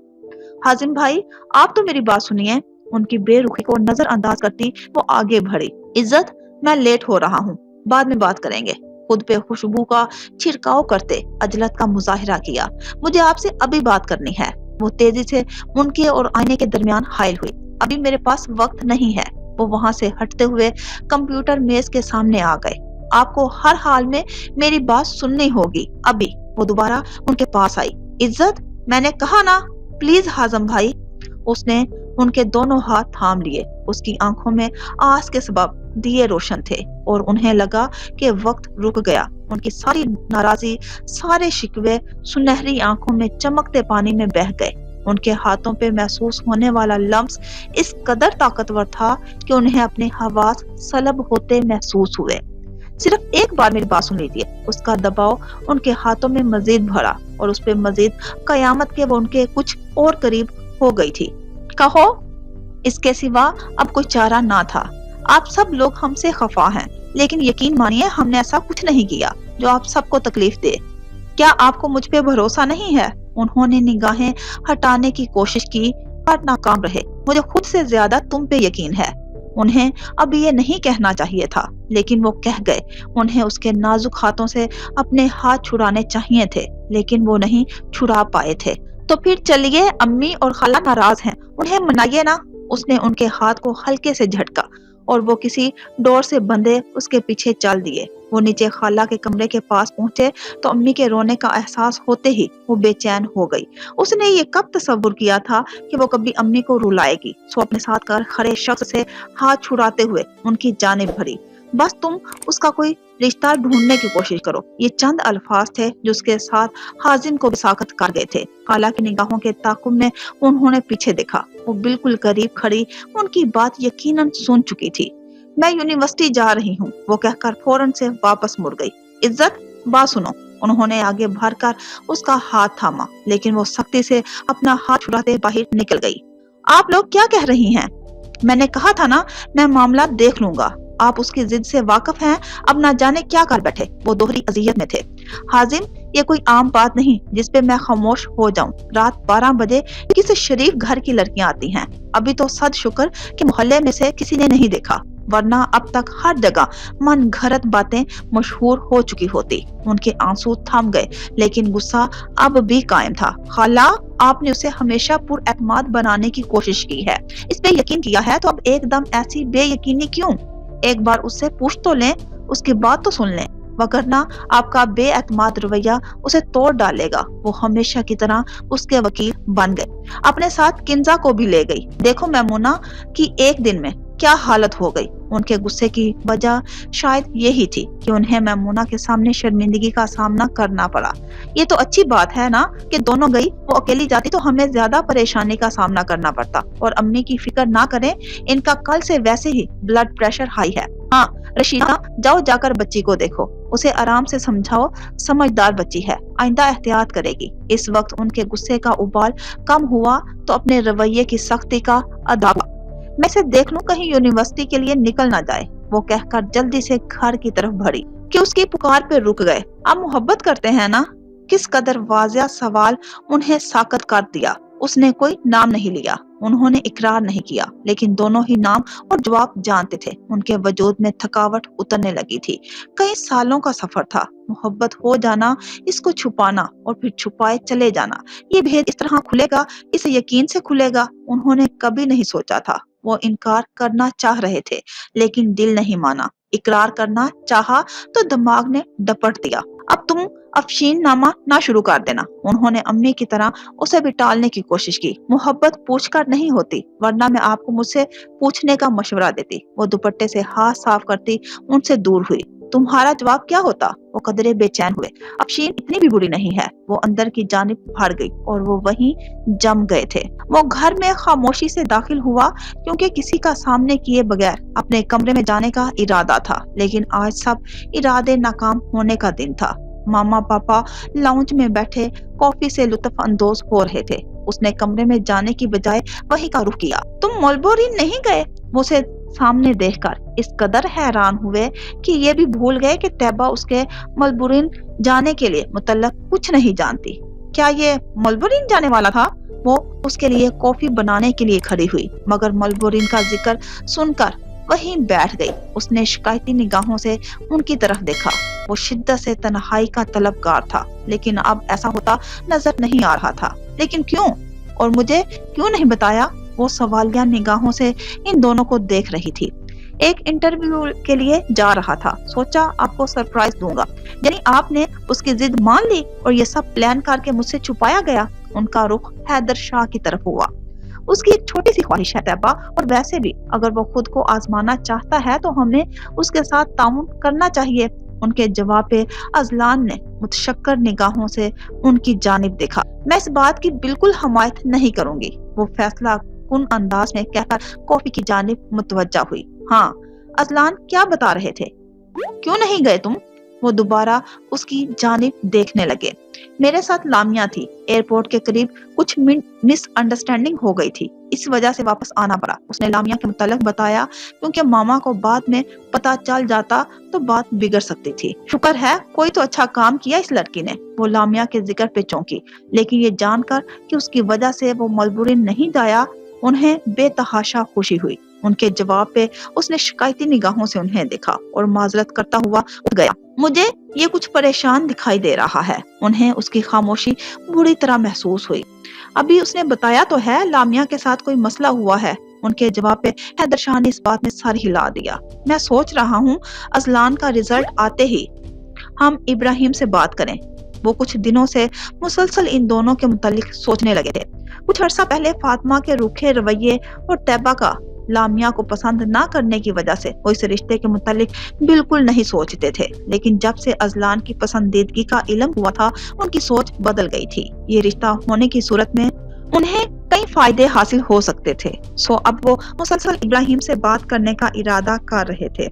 हाजिम भाई, आप तो मेरी बात सुनिए। उनकी बेरुखी को नजरअंदाज करती वो आगे बढ़ी। इज्जत, मैं लेट हो रहा हूँ, बाद में बात करेंगे। खुद पे खुशबू का छिड़काव करते अजलत का मुजाहिरा किया। मुझे आपसे अभी बात करनी है। वो तेजी से उनके और आईने के दरमियान हाइल हुई। अभी मेरे पास वक्त नहीं है। वो वहां से हटते हुए कंप्यूटर मेज के सामने आ गए। आपको हर हाल में मेरी बात सुननी होगी अभी। वो दोबारा उनके पास आई। इज्जत, मैंने कहा ना, प्लीज हाजिम भाई। उसने उनके दोनों हाथ थाम लिए। उसकी आंखों में आस के सबब दिए रोशन थे और उन्हें लगा कि वक्त रुक गया। उनकी सारी नाराजगी, सारे शिकवे सुनहरी आंखों में चमकते पानी में बह गए। उनके हाथों पे महसूस होने वाला लम्स इस कदर ताकतवर था कि उन्हें अपने हवास सलब होते महसूस हुए। सिर्फ एक बार मेरी बात सुन लीजिए। उसका दबाव उनके हाथों में मजीद भरा और उस पे मजीद कयामत के वो उनके कुछ और करीब हो गई थी। कहो। इसके सिवा अब कोई चारा ना था। आप सब लोग हमसे खफा हैं, लेकिन यकीन मानिए हमने ऐसा कुछ नहीं किया जो आप सबको तकलीफ दे। क्या आपको मुझ पे भरोसा नहीं है? उन्होंने निगाहें हटाने की कोशिश की पर नाकाम रहे। मुझे खुद से ज्यादा तुम पे यकीन है। उन्हें अब ये नहीं कहना चाहिए था, लेकिन वो कह गए। उन्हें उसके नाजुक हाथों से अपने हाथ छुड़ाने चाहिए थे, लेकिन वो नहीं छुड़ा पाए थे। तो फिर चलिए, अम्मी और खाला नाराज हैं, उन्हें मनाइए ना। उसने उनके हाथ को हल्के से झटका और वो किसी डोर से बंधे उसके पीछे चल दिए। वो नीचे खाला के कमरे के पास पहुंचे तो अम्मी के रोने का एहसास होते ही वो बेचैन हो गई। उसने ये कब तसव्वुर किया था कि वो कभी अम्मी को रुलाएगी। सो अपने साथ कर खड़े शख्स से हाथ छुड़ाते हुए उनकी जानिब बढ़ी। बस तुम उसका कोई रिश्ता ढूंढने की कोशिश करो। ये चंद अल्फाज थे जो उसके साथ हाजिम को साखत कर गए थे। खाला की निगाहों के ताकुब में उन्होंने पीछे देखा। वो बिल्कुल करीब खड़ी उनकी बात यकीनन सुन चुकी थी। मैं यूनिवर्सिटी जा रही हूँ, वो कहकर फौरन से वापस मुड़ गई। इज्जत, बात सुनो। उन्होंने आगे बढ़कर उसका हाथ थामा, लेकिन वो सख्ती से अपना हाथ छुड़ाते बाहर निकल गई। आप लोग क्या कह रही हैं? मैंने कहा था ना, मैं मामला देख लूंगा। आप उसकी जिद से वाकिफ हैं, अब ना जाने क्या कर बैठे। वो दोहरी अजियत में थे। हाजिम, ये कोई आम बात नहीं जिस पे मैं खामोश हो जाऊं। रात 12 बजे किसी शरीफ घर की लड़कियां आती हैं। अभी तो सद शुक्र कि मोहल्ले में से किसी ने नहीं देखा, वरना अब तक हर जगह मन घरत बातें मशहूर हो चुकी होती। उनके आंसू थम गए, लेकिन गुस्सा अब भी कायम था। खाला, आपने उसे हमेशा पुरएतमाद बनाने की कोशिश की है, इस पे यकीन किया है, तो अब एकदम ऐसी बेयकीनी क्यों? एक बार उससे पूछ तो लें, उसकी बात तो सुन लें, वगरना आपका बेएतमाद रवैया उसे तोड़ डालेगा। वो हमेशा की तरह उसके वकील बन गए। अपने साथ किंजा को भी ले गई। देखो मैमूना की एक दिन में क्या हालत हो गई। उनके गुस्से की वजह शायद यही थी कि उन्हें मैमूना के सामने शर्मिंदगी का सामना करना पड़ा। ये तो अच्छी बात है ना कि दोनों गई। वो अकेली जाती तो हमें ज्यादा परेशानी का सामना करना पड़ता। और अम्मी की फिक्र ना करें, इनका कल से वैसे ही ब्लड प्रेशर हाई है। हाँ रशीदा, जाओ जाकर बच्ची को देखो, उसे आराम से समझाओ, समझदार बच्ची है, आइंदा एहतियात करेगी। इस वक्त उनके गुस्से का उबाल कम हुआ तो अपने रवैये की सख्ती का अदाब। मैं इसे देख लूं कहीं यूनिवर्सिटी के लिए निकल ना जाए, वो कहकर जल्दी से घर की तरफ बढ़ी कि उसकी पुकार पे रुक गए। आप मोहब्बत करते हैं ना? किस कदर वाजिया सवाल उन्हें साकत कर दिया। اس نے کوئی نام نہیں لیا، انہوں نے اقرار نہیں کیا، لیکن دونوں ہی نام اور جواب جانتے تھے۔ ان کے وجود میں تھکاوٹ اترنے لگی تھی۔ کئی سالوں کا سفر تھا، محبت ہو جانا، اس کو چھپانا اور پھر چھپائے چلے جانا۔ یہ بھید اس طرح کھلے گا، اس یقین سے کھلے گا، انہوں نے کبھی نہیں سوچا تھا۔ وہ انکار کرنا چاہ رہے تھے لیکن دل نہیں مانا، اقرار کرنا چاہا تو دماغ نے ڈپٹ دیا۔ اب تم افشین نامہ نہ شروع کر دینا، انہوں نے امی کی طرح اسے بھی ٹالنے کی کوشش کی۔ محبت پوچھ کر نہیں ہوتی، ورنہ میں آپ کو مجھ سے پوچھنے کا مشورہ دیتی۔ وہ دوپٹے سے ہاتھ صاف کرتی ان سے دور ہوئی۔ تمہارا جواب کیا ہوتا؟ وہ قدرے بے چین ہوئے۔ افشین اتنی بھی بری نہیں ہے، وہ اندر کی جانب بھاڑ گئی اور وہ وہیں جم گئے تھے۔ وہ گھر میں خاموشی سے داخل ہوا کیونکہ کسی کا سامنے کیے بغیر اپنے کمرے میں جانے کا ارادہ تھا، لیکن آج سب ارادے ناکام ہونے کا دن تھا۔ ماما پاپا لاؤنج میں بیٹھے کافی سے لطف اندوز ہو رہے تھے۔ اس نے کمرے میں جانے کی بجائے وہیں کا رخ کیا۔ تم ملبورن نہیں گئے؟ وہ اسے سامنے دیکھ کر اس قدر حیران ہوئے کہ یہ بھی بھول گئے کہ طیبہ اس کے ملبورن جانے کے لیے متعلق کچھ نہیں جانتی۔ کیا یہ ملبورن جانے والا تھا؟ وہ اس کے لیے کافی بنانے کے لیے کھڑی ہوئی، مگر ملبورن کا ذکر سن کر وہیں بیٹھ گئی۔ اس نے شکایتی نگاہوں سے ان کی طرف دیکھا۔ وہ شدت سے تنہائی کا طلبگار تھا، لیکن اب ایسا ہوتا نظر نہیں آ رہا تھا۔ لیکن کیوں؟ اور مجھے کیوں نہیں بتایا؟ وہ سوالیہ نگاہوں سے ان دونوں کو دیکھ رہی تھی۔ ایک انٹرویو کے لیے جا رہا تھا، سوچا آپ کو سرپرائز دوں گا۔ یعنی آپ نے اس کی ضد مان لی اور یہ سب پلان کر کے مجھ سے چھپایا گیا؟ ان کا رخ حیدر شاہ کی طرف ہوا۔ اس کی ایک چھوٹی سی خواہش ہے طیبہ، اور ویسے بھی اگر وہ خود کو آزمانا چاہتا ہے تو ہمیں اس کے ساتھ تعاون کرنا چاہیے۔ ان کے جواب پہ اذلان نے متشکر نگاہوں سے ان کی جانب دیکھا۔ میں اس بات کی بالکل حمایت نہیں کروں گی، وہ فیصلہ کن انداز میں کہہ کر کافی کی جانب متوجہ ہوئی۔ ہاں، اذلان کیا بتا رہے تھے؟ کیوں نہیں گئے تم؟ وہ دوبارہ اس کی جانب دیکھنے لگے۔ میرے ساتھ لامیا تھی، ایئرپورٹ کے قریب کچھ مس انڈرسٹینڈنگ ہو گئی تھی، اس وجہ سے واپس آنا پڑا۔ اس نے لامیا کے متعلق بتایا کیونکہ ماما کو بعد میں پتہ چل جاتا تو بات بگڑ سکتی تھی۔ شکر ہے کوئی تو اچھا کام کیا اس لڑکی نے، وہ لامیا کے ذکر پہ چونکی، لیکن یہ جان کر کہ اس کی وجہ سے وہ ملبورن نہیں جایا انہیں بے تحاشا خوشی ہوئی۔ ان کے جواب پہ اس نے شکایتی نگاہوں سے انہیں دیکھا اور معذرت کرتا ہوا اٹھ گیا۔ مجھے یہ کچھ پریشان دکھائی دے رہا ہے۔ انہیں اس کی خاموشی بری طرح محسوس ہوئی۔ ابھی اس نے بتایا تو ہے لامیا کے ساتھ کوئی مسئلہ ہوا ہے۔ ان کے جواب پہ حیدر شاہ نے اس بات میں سر ہلا دیا۔ میں سوچ رہا ہوں اذلان کا رزلٹ آتے ہی ہم ابراہیم سے بات کریں۔ وہ کچھ دنوں سے مسلسل ان دونوں کے متعلق سوچنے لگے تھے۔ کچھ عرصہ پہلے فاطمہ کے روکھے رویے اور طیبہ کا لامیا کو پسند نہ کرنے کی وجہ سے وہ اس رشتے کے متعلق بالکل نہیں سوچتے تھے، لیکن جب سے اذلان کی پسندیدگی کا علم ہوا تھا ان کی سوچ بدل گئی تھی۔ یہ رشتہ ہونے کی صورت میں انہیں کئی فائدے حاصل ہو سکتے تھے، سو اب وہ مسلسل ابراہیم سے بات کرنے کا ارادہ کر رہے تھے،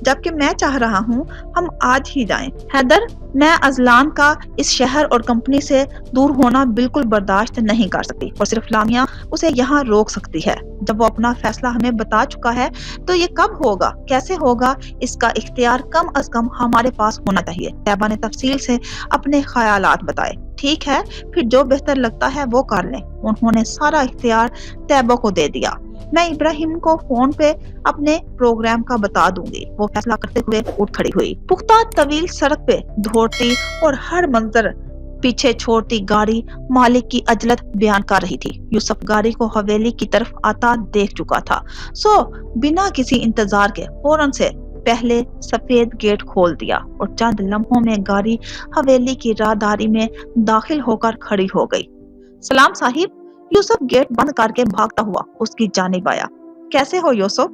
جبکہ میں چاہ رہا ہوں ہم آج ہی جائیں۔ حیدر، میں اذلان کا اس شہر اور کمپنی سے دور ہونا بالکل برداشت نہیں کر سکتی، اور صرف لامیا اسے یہاں روک سکتی ہے۔ جب وہ اپنا فیصلہ ہمیں بتا چکا ہے تو یہ کب ہوگا، کیسے ہوگا، اس کا اختیار کم از کم ہمارے پاس ہونا چاہیے۔ طیبہ نے تفصیل سے اپنے خیالات بتائے۔ ٹھیک ہے، پھر جو بہتر لگتا ہے وہ کر لیں۔ انہوں نے سارا اختیار طیبہ کو دے دیا۔ میں ابراہیم کو فون پہ اپنے پروگرام کا بتا دوں گی، وہ فیصلہ کرتے ہوئے اٹھ کھڑی ہوئی۔ پختہ طویل سڑک پہ دوڑتی اور ہر منظر پیچھے چھوڑتی گاڑی مالک کی عجلت بیان کر رہی تھی۔ یوسف گاڑی کو حویلی کی طرف آتا دیکھ چکا تھا، سو بنا کسی انتظار کے فوراً سے پہلے سفید گیٹ کھول دیا اور چند لمحوں میں گاڑی حویلی کی راہداری میں داخل ہو کر کھڑی ہو گئی۔ سلام صاحب، یوسف گیٹ بند کر کے بھاگتا ہوا اس کی جانب آیا۔ کیسے ہو یوسف؟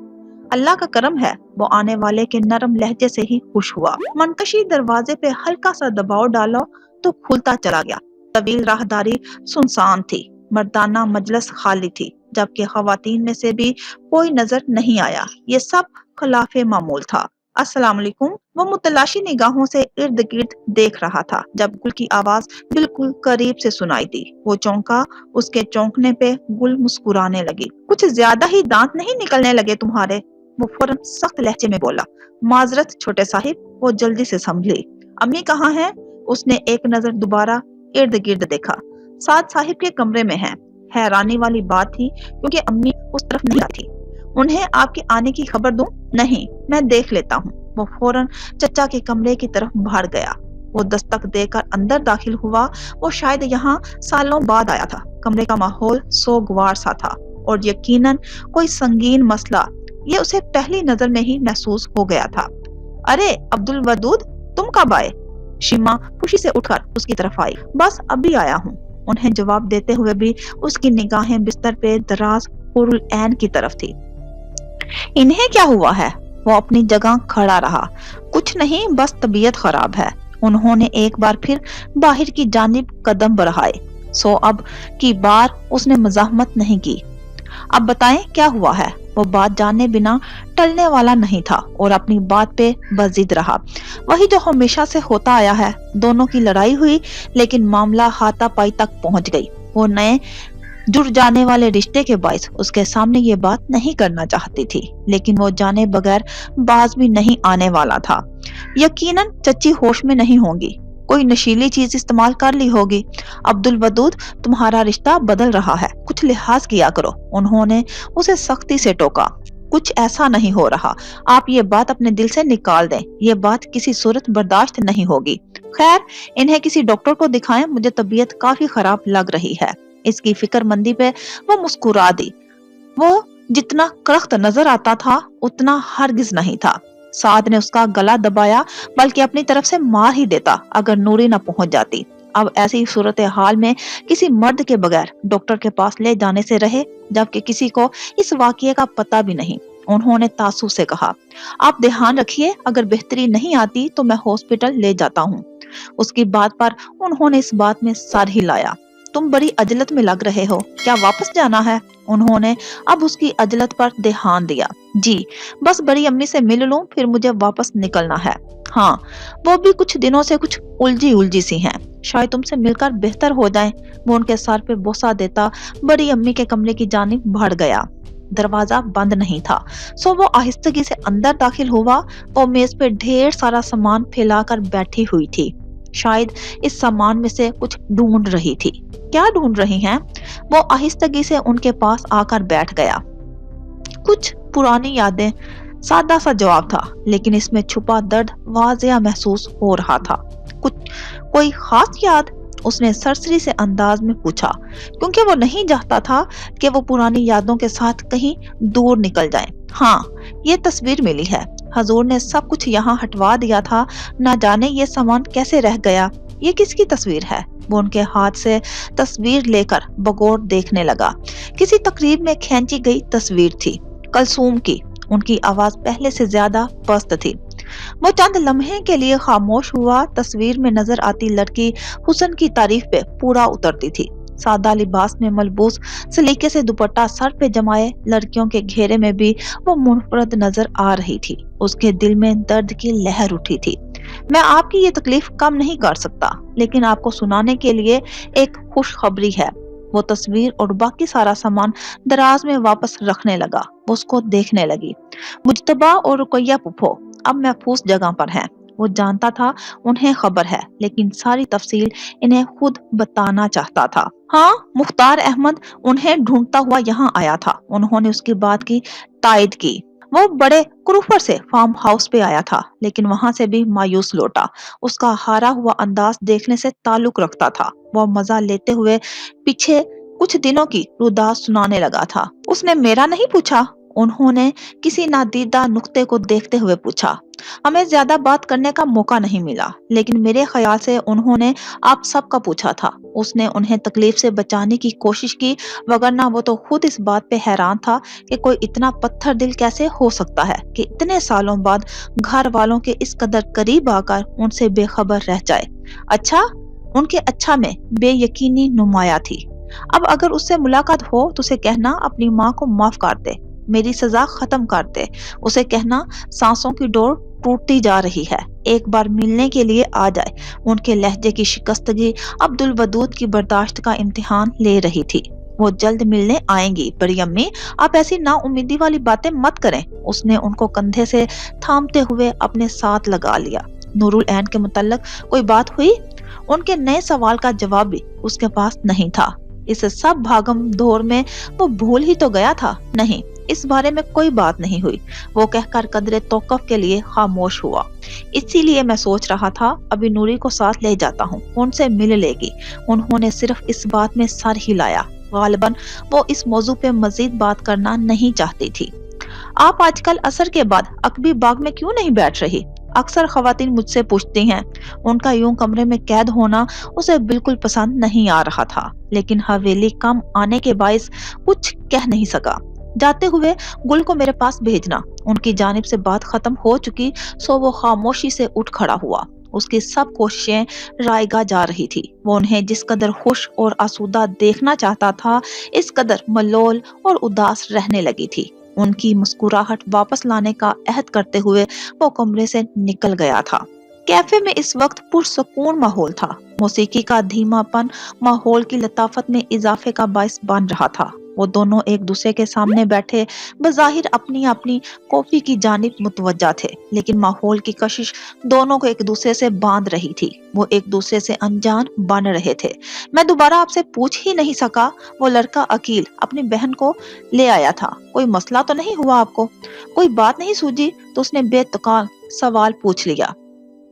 اللہ کا کرم ہے، وہ آنے والے کے نرم لہجے سے ہی خوش ہوا۔ منقشی دروازے پہ ہلکا سا دباؤ ڈالو تو کھلتا چلا گیا۔ طویل راہداری سنسان تھی، مردانہ مجلس خالی تھی، جبکہ خواتین میں سے بھی کوئی نظر نہیں آیا۔ یہ سب خلاف معمول تھا۔ السلام علیکم، وہ متلاشی نگاہوں سے ارد گرد دیکھ رہا تھا جب گل کی آواز بالکل قریب سے سنائی دی۔ وہ چونکا، اس کے چونکنے پہ گل مسکرانے لگی۔ کچھ زیادہ ہی دانت نہیں نکلنے لگے تمہارے؟ وہ فوراً سخت لہجے میں بولا۔ معذرت چھوٹے صاحب، وہ جلدی سے سنبھلی۔ امی کہاں ہیں؟ اس نے ایک نظر دوبارہ ارد گرد دیکھا۔ سعد صاحب کے کمرے میں ہیں۔ हैरानी वाली बात थी क्योंकि अम्मी उस तरफ नहीं आई थी। उन्हें आपके आने की खबर दूं? नहीं, मैं देख लेता हूँ। वो फौरन चचा के कमरे की तरफ भाग गया। वो दस्तक देकर अंदर दाखिल हुआ। वो शायद यहाँ सालों बाद आया था। कमरे का माहौल सोगवार सा था और यकीनन कोई संगीन मसला ये उसे पहली नजर में ही महसूस हो गया था। अरे अब्दुल वदूद, तुम कब आए? शीमा खुशी से उठकर उसकी तरफ आई। बस अभी आया हूँ। उन्हें जवाब देते हुए भी उसकी निगाहें बिस्तर पे दराज हुरुल ऐन की तरफ थी। इन्हें क्या हुआ है? वो अपनी जगह खड़ा रहा। कुछ नहीं, बस तबीयत खराब है। उन्होंने एक बार फिर बाहर की जानिब कदम बढ़ाए। सो अब की बार उसने मज़ाहमत नहीं की। अब बताएं क्या हुआ है? वो बात जाने बिना टलने वाला नहीं था और अपनी बात पे बजिद रहा। वही जो हमेशा से होता आया है। दोनों की लड़ाई हुई लेकिन मामला हाथापाई तक पहुंच गई। वो नए जुड़ जाने वाले रिश्ते के बायस उसके सामने ये बात नहीं करना चाहती थी, लेकिन वो जाने बगैर बाज भी नहीं आने वाला था। यकीनन चच्ची होश में नहीं होंगी, कोई नशीली चीज इस्तेमाल कर ली होगी। अब्दुल वदूद, तुम्हारा रिश्ता बदल रहा है, कुछ लिहाज किया करो। उन्होंने उसे सख्ती से टोका। कुछ ऐसा नहीं हो रहा, आप ये बात अपने दिल से निकाल दें। ये बात किसी सूरत बर्दाश्त नहीं होगी। खैर, इन्हें किसी डॉक्टर को दिखाएं, मुझे तबीयत काफी खराब लग रही है। इसकी फिक्रमंदी पे वो मुस्कुरा दी। वो जितना करख्त नजर आता था उतना हरगिज नहीं था। साद ने उसका गला दबाया, बल्कि अपनी तरफ से मार ही देता अगर नूरी न पहुंच जाती। अब ऐसी सूरत हाल में किसी मर्द के बगैर डॉक्टर के पास ले जाने से रहे, जबकि किसी को इस वाकये का पता भी नहीं। उन्होंने तासुब से कहा, आप ध्यान रखिए, अगर बेहतरी नहीं आती तो मैं हॉस्पिटल ले जाता हूँ। उसकी बात पर उन्होंने इस बात में सर हिलाया। तुम बड़ी अजलत में लग रहे हो, क्या वापस जाना है? उन्होंने अब उसकी अजलत पर ध्यान दिया। जी, बस बड़ी अम्मी से मिल लूं, फिर मुझे वापस निकलना है। हाँ, वो भी कुछ दिनों से कुछ उलझी उलझी सी हैं, शायद तुमसे मिलकर बेहतर हो जाए। वो उनके सर पे बोसा देता बड़ी अम्मी के कमरे की जानिब बढ़ गया। दरवाजा बंद नहीं था, सो वो आहिस्तगी से अंदर दाखिल हुआ। वो मेज पे ढेर सारा सामान फैलाकर बैठी हुई थी, शायद इस सामान में से कुछ ढूंढ रही थी। क्या ढूंढ रही हैं? वो आहिस्तगी से उनके पास आकर बैठ गया। कुछ पुरानी यादें, सादा सा जवाब था, लेकिन इसमें छुपा दर्द वाज़ेह महसूस हो रहा था। कुछ कोई खास याद? उसने सरसरी से अंदाज में पूछा, क्योंकि वो नहीं चाहता था कि वो पुरानी यादों के साथ कहीं दूर निकल जाए। हाँ, ये तस्वीर मिली है, हजूर ने सब कुछ यहाँ हटवा दिया था, ना जाने ये सामान कैसे रह गया। ये किसकी तस्वीर है? वो उनके हाथ से तस्वीर लेकर बगौर देखने लगा। किसी तकरीब में खींची गई तस्वीर थी, कलसूम की। उनकी आवाज पहले से ज्यादा पस्त थी। वो चंद लम्हे के लिए खामोश हुआ। तस्वीर में नजर आती लड़की हुस्न की तारीफ पे पूरा उतरती थी। सादा लिबास में मलबूस, सलीके से दुपट्टा सर पे जमाए लड़कियों के घेरे में भी वो मुनफरद नजर आ रही थी। उसके दिल में दर्द की लहर उठी थी। मैं आपकी ये तकलीफ कम नहीं कर सकता, लेकिन आपको सुनाने के लिए एक खुशखबरी है। वो तस्वीर और बाकी सारा सामान दराज में वापस रखने लगा। वो उसको देखने लगी। मुज्तबा और रुकैया फूफो अब महफूज जगह पर हैं। वो जानता था उन्हें खबर है, लेकिन सारी तफसील इन्हें खुद बताना चाहता था। हाँ, मुख्तार अहमद उन्हें ढूंढता हुआ यहाँ आया था। उन्होंने उसकी बात की तायद की। वो बड़े कुरूफर से फार्म हाउस पे आया था, लेकिन वहां से भी मायूस लौटा। उसका हारा हुआ अंदाज देखने से ताल्लुक रखता था। वो मजा लेते हुए पीछे कुछ दिनों की रुदास सुनाने लगा था। उसने मेरा नहीं पूछा? उन्होंने किसी नादीदा नुक्ते को देखते हुए पूछा। हमें ज्यादा बात करने का मौका नहीं मिला, लेकिन मेरे ख्याल से उन्होंने आप सबका पूछा था। उसने उन्हें तकलीफ से बचाने की कोशिश की, वगरना वो तो खुद इस बात पे हैरान था कि कोई इतना पत्थर दिल कैसे हो सकता है कि इतने सालों बाद घर वालों के इस कदर करीब आकर उनसे बेखबर रह जाए। अच्छा, उनके अच्छा में बेयकीनी नुमाया थी। अब अगर उससे मुलाकात हो तो उसे कहना अपनी माँ को माफ कर दे, मेरी सजा खत्म कर दे। उसे कहना सांसों की डोर टूटती जा रही है, एक बार मिलने के लिए आ जाए। उनके लहजे की शिकस्तगी अब्दुल वदूद की बर्दाश्त का इम्तिहान ले रही थी। वो जल्द मिलने आएंगी। बड़ी अम्मी, आप ऐसी ना उम्मीदी वाली बातें मत करें। उसने उनको कंधे से थामते हुए अपने साथ लगा लिया। नूरुल ऐन के मुतल्लक कोई बात हुई? उनके नए सवाल का जवाब भी उसके पास नहीं था। इस सब भागम दौड़ में वो भूल ही तो गया था। नहीं, इस बारे में कोई बात नहीं हुई। वो कहकर कदरे तौक़ुफ़ के लिए खामोश हुआ। इसीलिए मैं सोच रहा था अभी नूरी को साथ ले जाता हूँ, उनसे मिल लेगी। उन्होंने सिर्फ इस बात में सर हिलाया। गालिबन वो इस मौजू पे मजीद बात करना नहीं चाहती थी। आप आजकल असर के बाद अकबी बाग में क्यों नहीं बैठ रही? अक्सर खवातीन मुझसे पूछती हैं। उनका यूं कमरे में कैद होना उसे बिल्कुल पसंद नहीं आ रहा था, लेकिन हवेली कम आने के बाइस कुछ कह नहीं सका। जाते हुए गुल को मेरे पास भेजना। उनकी जानिब से बात खत्म हो चुकी, सो वो खामोशी से उठ खड़ा हुआ। उसकी सब कोशिशें रायगा जा रही थी। वो उन्हें जिस कदर खुश और आसूदा देखना चाहता था, इस कदर मलोल और उदास रहने लगी थी। उनकी मुस्कुराहट वापस लाने का अहद करते हुए वो कमरे से निकल गया था। कैफे में इस वक्त पुरसुकून माहौल था। मौसीकी का धीमापन माहौल की लताफत में इजाफे का बाइस बन रहा था। वो दोनों एक दूसरे के सामने बैठे बज़ाहिर अपनी अपनी कॉफी की जानिब मुतवज्जा थे, लेकिन माहौल की कशिश दोनों को एक दूसरे से बांध रही थी। वो एक दूसरे से अनजान बन रहे थे। मैं दोबारा आपसे पूछ ही नहीं सका, वो लड़का अकील अपनी बहन को ले आया था। कोई मसला तो नहीं हुआ आपको? कोई बात नहीं सूझी तो उसने बेतुकाल सवाल पूछ लिया।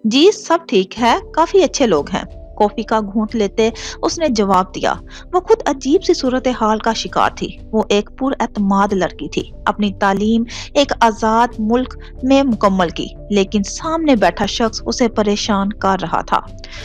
जी सब ठीक है, काफी अच्छे लोग हैं। कॉफी का घूंट लेते उसने जवाब दिया। वो खुद अजीब सी सूरत हाल का शिकार थी। वो एक पुरएतमाद लड़की थी, अपनी तालीम एक आजाद मुल्क में मुकम्मल की, लेकिन सामने बैठा शख्स उसे परेशान कर रहा था।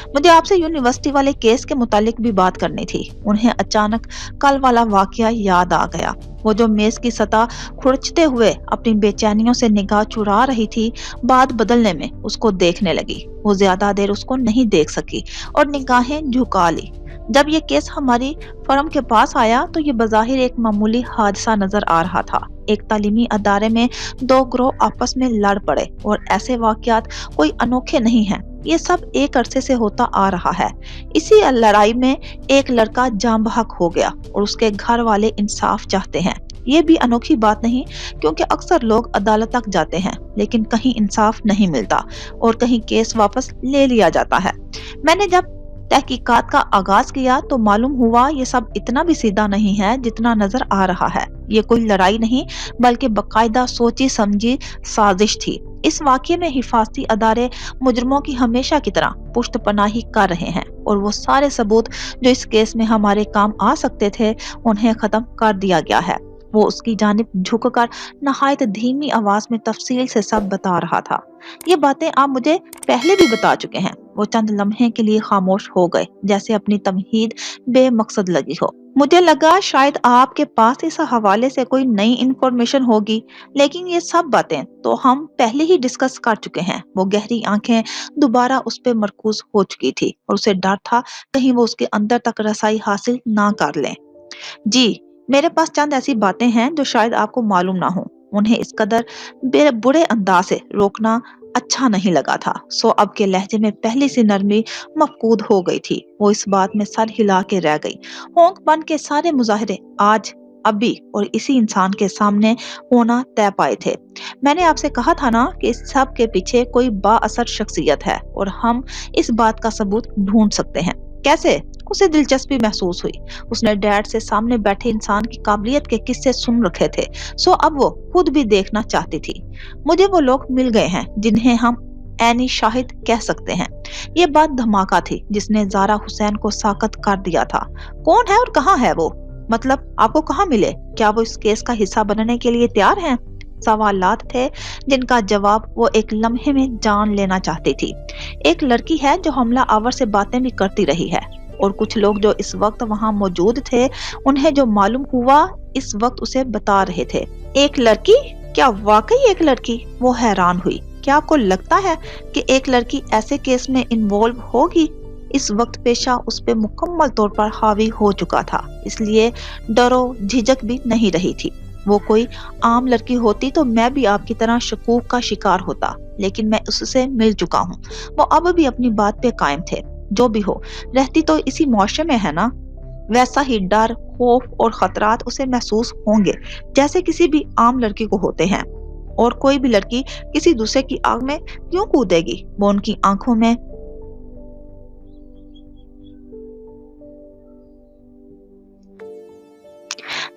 मुझे आपसे यूनिवर्सिटी वाले केस के मुतालिक भी बात करनी थी। उन्हें अचानक कल वाला वाकया याद आ गया। वो जो मेज की सतह खुरचते हुए अपनी बेचैनियों से निगाह चुरा रही थी, बात बदलने में उसको देखने लगी। वो ज्यादा देर उसको नहीं देख सकी और निगाहें झुका ली। जब ये केस हमारी फर्म के पास आया तो ये बज़ाहिर एक मामूली हादसा नजर आ रहा था। एक तालीमी अदारे में दो ग्रोह आपस में लड़ पड़े और ऐसे वाकयात कोई अनोखे नहीं हैं। ये सब एक अरसे से होता आ रहा है। इसी लड़ाई में एक लड़का जान बहक हो गया और उसके घर वाले इंसाफ चाहते हैं। ये भी अनोखी बात नहीं, क्योंकि अक्सर लोग अदालत तक जाते हैं, लेकिन कहीं इंसाफ नहीं मिलता और कहीं केस वापस ले लिया जाता है। मैंने जब तहकीकात का आगाज किया तो मालूम हुआ ये सब इतना भी सीधा नहीं है जितना नजर आ रहा है। ये कोई लड़ाई नहीं, बल्कि बाकायदा सोची समझी साजिश थी। इस वाकये में हिफाजती अदारे मुजरमों की हमेशा की तरह पुश्त पनाही कर रहे हैं और वो सारे सबूत जो इस केस में हमारे काम आ सकते थे, उन्हें खत्म कर दिया गया है। वो उसकी जानिब झुककर नहायत धीमी आवाज में तफसील से सब बता रहा था। ये बातें आप मुझे पहले भी बता चुके हैं। वो चंद लम्हे के लिए खामोश हो गए, जैसे अपनी तमहीद बेमकसद लगी हो। मुझे लगा शायद आपके पास इस हवाले से कोई नई इंफॉर्मेशन होगी, लेकिन ये सब बातें तो हम पहले ही डिस्कस कर चुके हैं। वो गहरी आंखें दोबारा उस पर मरकूज हो चुकी थी और उसे डर था कहीं वो उसके अंदर तक रसाई हासिल ना कर लें। जी, मेरे पास चंद ऐसी बातें हैं जो शायद आपको मालूम ना हो। उन्हें इस कदर बुरे अंदाज से रोकना अच्छा नहीं लगा था, सो अब के लहजे में पहली सी नरमी मफकूद हो गई थी। वो इस बात में सर हिला के रह गई। होंक बन के सारे मुजाहिरे आज अभी और इसी इंसान के सामने होना तय पाए थे। मैंने आपसे कहा था ना कि इस सब के पीछे कोई बाअसर शख्सियत है और हम इस बात का सबूत ढूंढ सकते हैं। कैसे? उसे दिलचस्पी महसूस हुई। उसने डैड से सामने बैठे इंसान की काबिलियत के किस्से सुन रखे थे, सो अब वो खुद भी देखना चाहती थी। मुझे वो लोग मिल गए हैं जिन्हें हम ऐनी शाहिद कह सकते हैं। ये बात धमाका थी जिसने ज़ारा हुसैन को साकत कर दिया था। कौन है और कहाँ है वो? मतलब आपको कहाँ मिले? क्या वो इस केस का हिस्सा बनने के लिए तैयार हैं? सवालात थे जिनका जवाब वो एक लम्हे में जान लेना चाहती थी। एक लड़की है जो हमला आवर से बातें भी करती रही है और कुछ लोग जो इस वक्त वहां मौजूद थे, उन्हें जो मालूम हुआ इस वक्त उसे बता रहे थे। एक लड़की? क्या वाकई एक लड़की? वो हैरान हुई। क्या आपको लगता है कि एक लड़की ऐसे केस में इन्वॉल्व होगी? इस वक्त पेशा उस पे मुकम्मल तौर पर हावी हो चुका था, इसलिए डरो झिझक भी नहीं रही थी। वो कोई आम लड़की होती तो मैं भी आपकी तरह शकूक का शिकार होता, लेकिन मैं उससे मिल चुका हूँ। वो अब भी अपनी बात पे कायम थे। जो भी हो, रहती तो इसी मुआशरे में है ना, वैसा ही डर, खौफ और खतरात उसे महसूस होंगे जैसे किसी भी आम लड़की को होते हैं। और कोई भी लड़की किसी दूसरे की आग में क्यों कूदेगी? वो उनकी आंखों में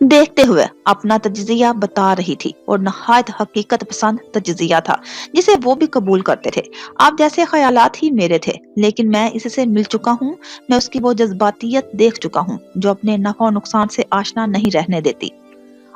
देखते हुए अपना तजिया बता रही थी और नहायत हकीकत पसंद तजिया था जिसे वो भी कबूल करते थे। आप जैसे ख्यालात ही मेरे थे, लेकिन मैं इससे मिल चुका हूँ। मैं उसकी वो जज्बातियत देख चुका हूँ जो अपने नफा और नुकसान से आशना नहीं रहने देती।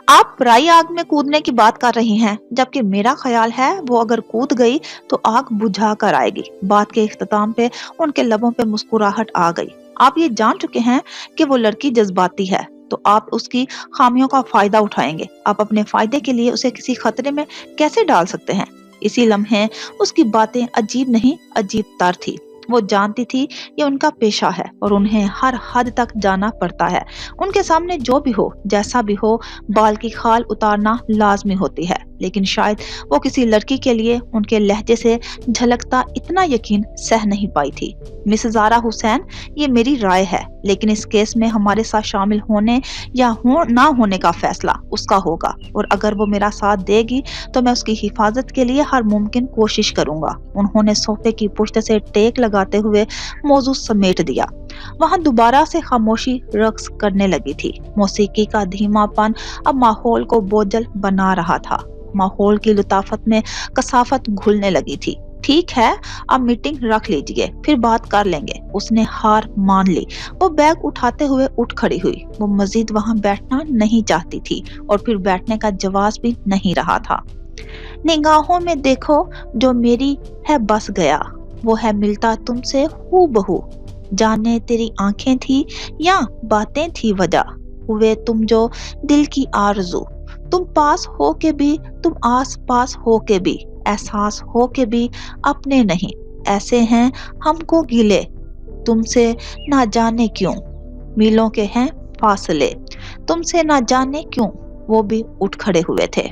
आप पराई आग में कूदने की बात कर रही हैं, जबकि मेरा ख्याल है वो अगर कूद गई तो आग बुझा कर आएगी। बात के इख्तिताम पे उनके लबों पे मुस्कुराहट आ गई। आप ये जान चुके हैं कि वो लड़की जज्बाती है, तो आप उसकी खामियों का फायदा उठाएंगे। आप अपने फायदे के लिए उसे किसी खतरे में कैसे डाल सकते हैं? इसी लम्हे उसकी बातें अजीब नहीं अजीब तर थी। वो जानती थी ये उनका पेशा है और उन्हें हर हद तक जाना पड़ता है। उनके सामने जो भी हो, जैसा भी हो, बाल की खाल उतारना लाजमी होती है। लेकिन शायद वो किसी लड़की के लिए उनके लहजे से झलकता इतना यकीन सह नहीं पाई थी। मिस ज़ारा हुसैन, ये मेरी राय है, लेकिन इस केस में हमारे साथ शामिल होने या ना होने का फैसला उसका होगा, और अगर वो मेरा साथ देगी तो मैं उसकी हिफाजत के लिए हर मुमकिन कोशिश करूंगा। उन्होंने सोफे की पुश्त से टेक लगाते हुए मौजू समेट दिया। वहां दोबारा से खामोशी रक्स करने लगी थी। मौसीकी का धीमापन अब माहौल को बोझल बना रहा था। माहौल की लताफत में कसाफत घुलने लगी थी। ठीक है, अब मीटिंग रख लीजिए, फिर बात कर लेंगे। उसने हार मान ली। वो बैग उठाते हुए उठ खड़ी हुई। वो मजीद वहां बैठना नहीं चाहती थी और फिर बैठने का जवाब भी नहीं रहा था। निगाहों में देखो जो मेरी है बस गया, वो है मिलता तुमसे हूबहू। जाने तेरी आंखें थी या बातें थी वजह, हुए तुम जो दिल की आरज़ू। तुम पास हो के भी, तुम आस पास हो के भी, एहसास हो के भी अपने नहीं। ऐसे हैं हमको गिले तुमसे ना जाने क्यों, मीलों के हैं फासले तुमसे ना जाने क्यों। वो भी उठ खड़े हुए थे।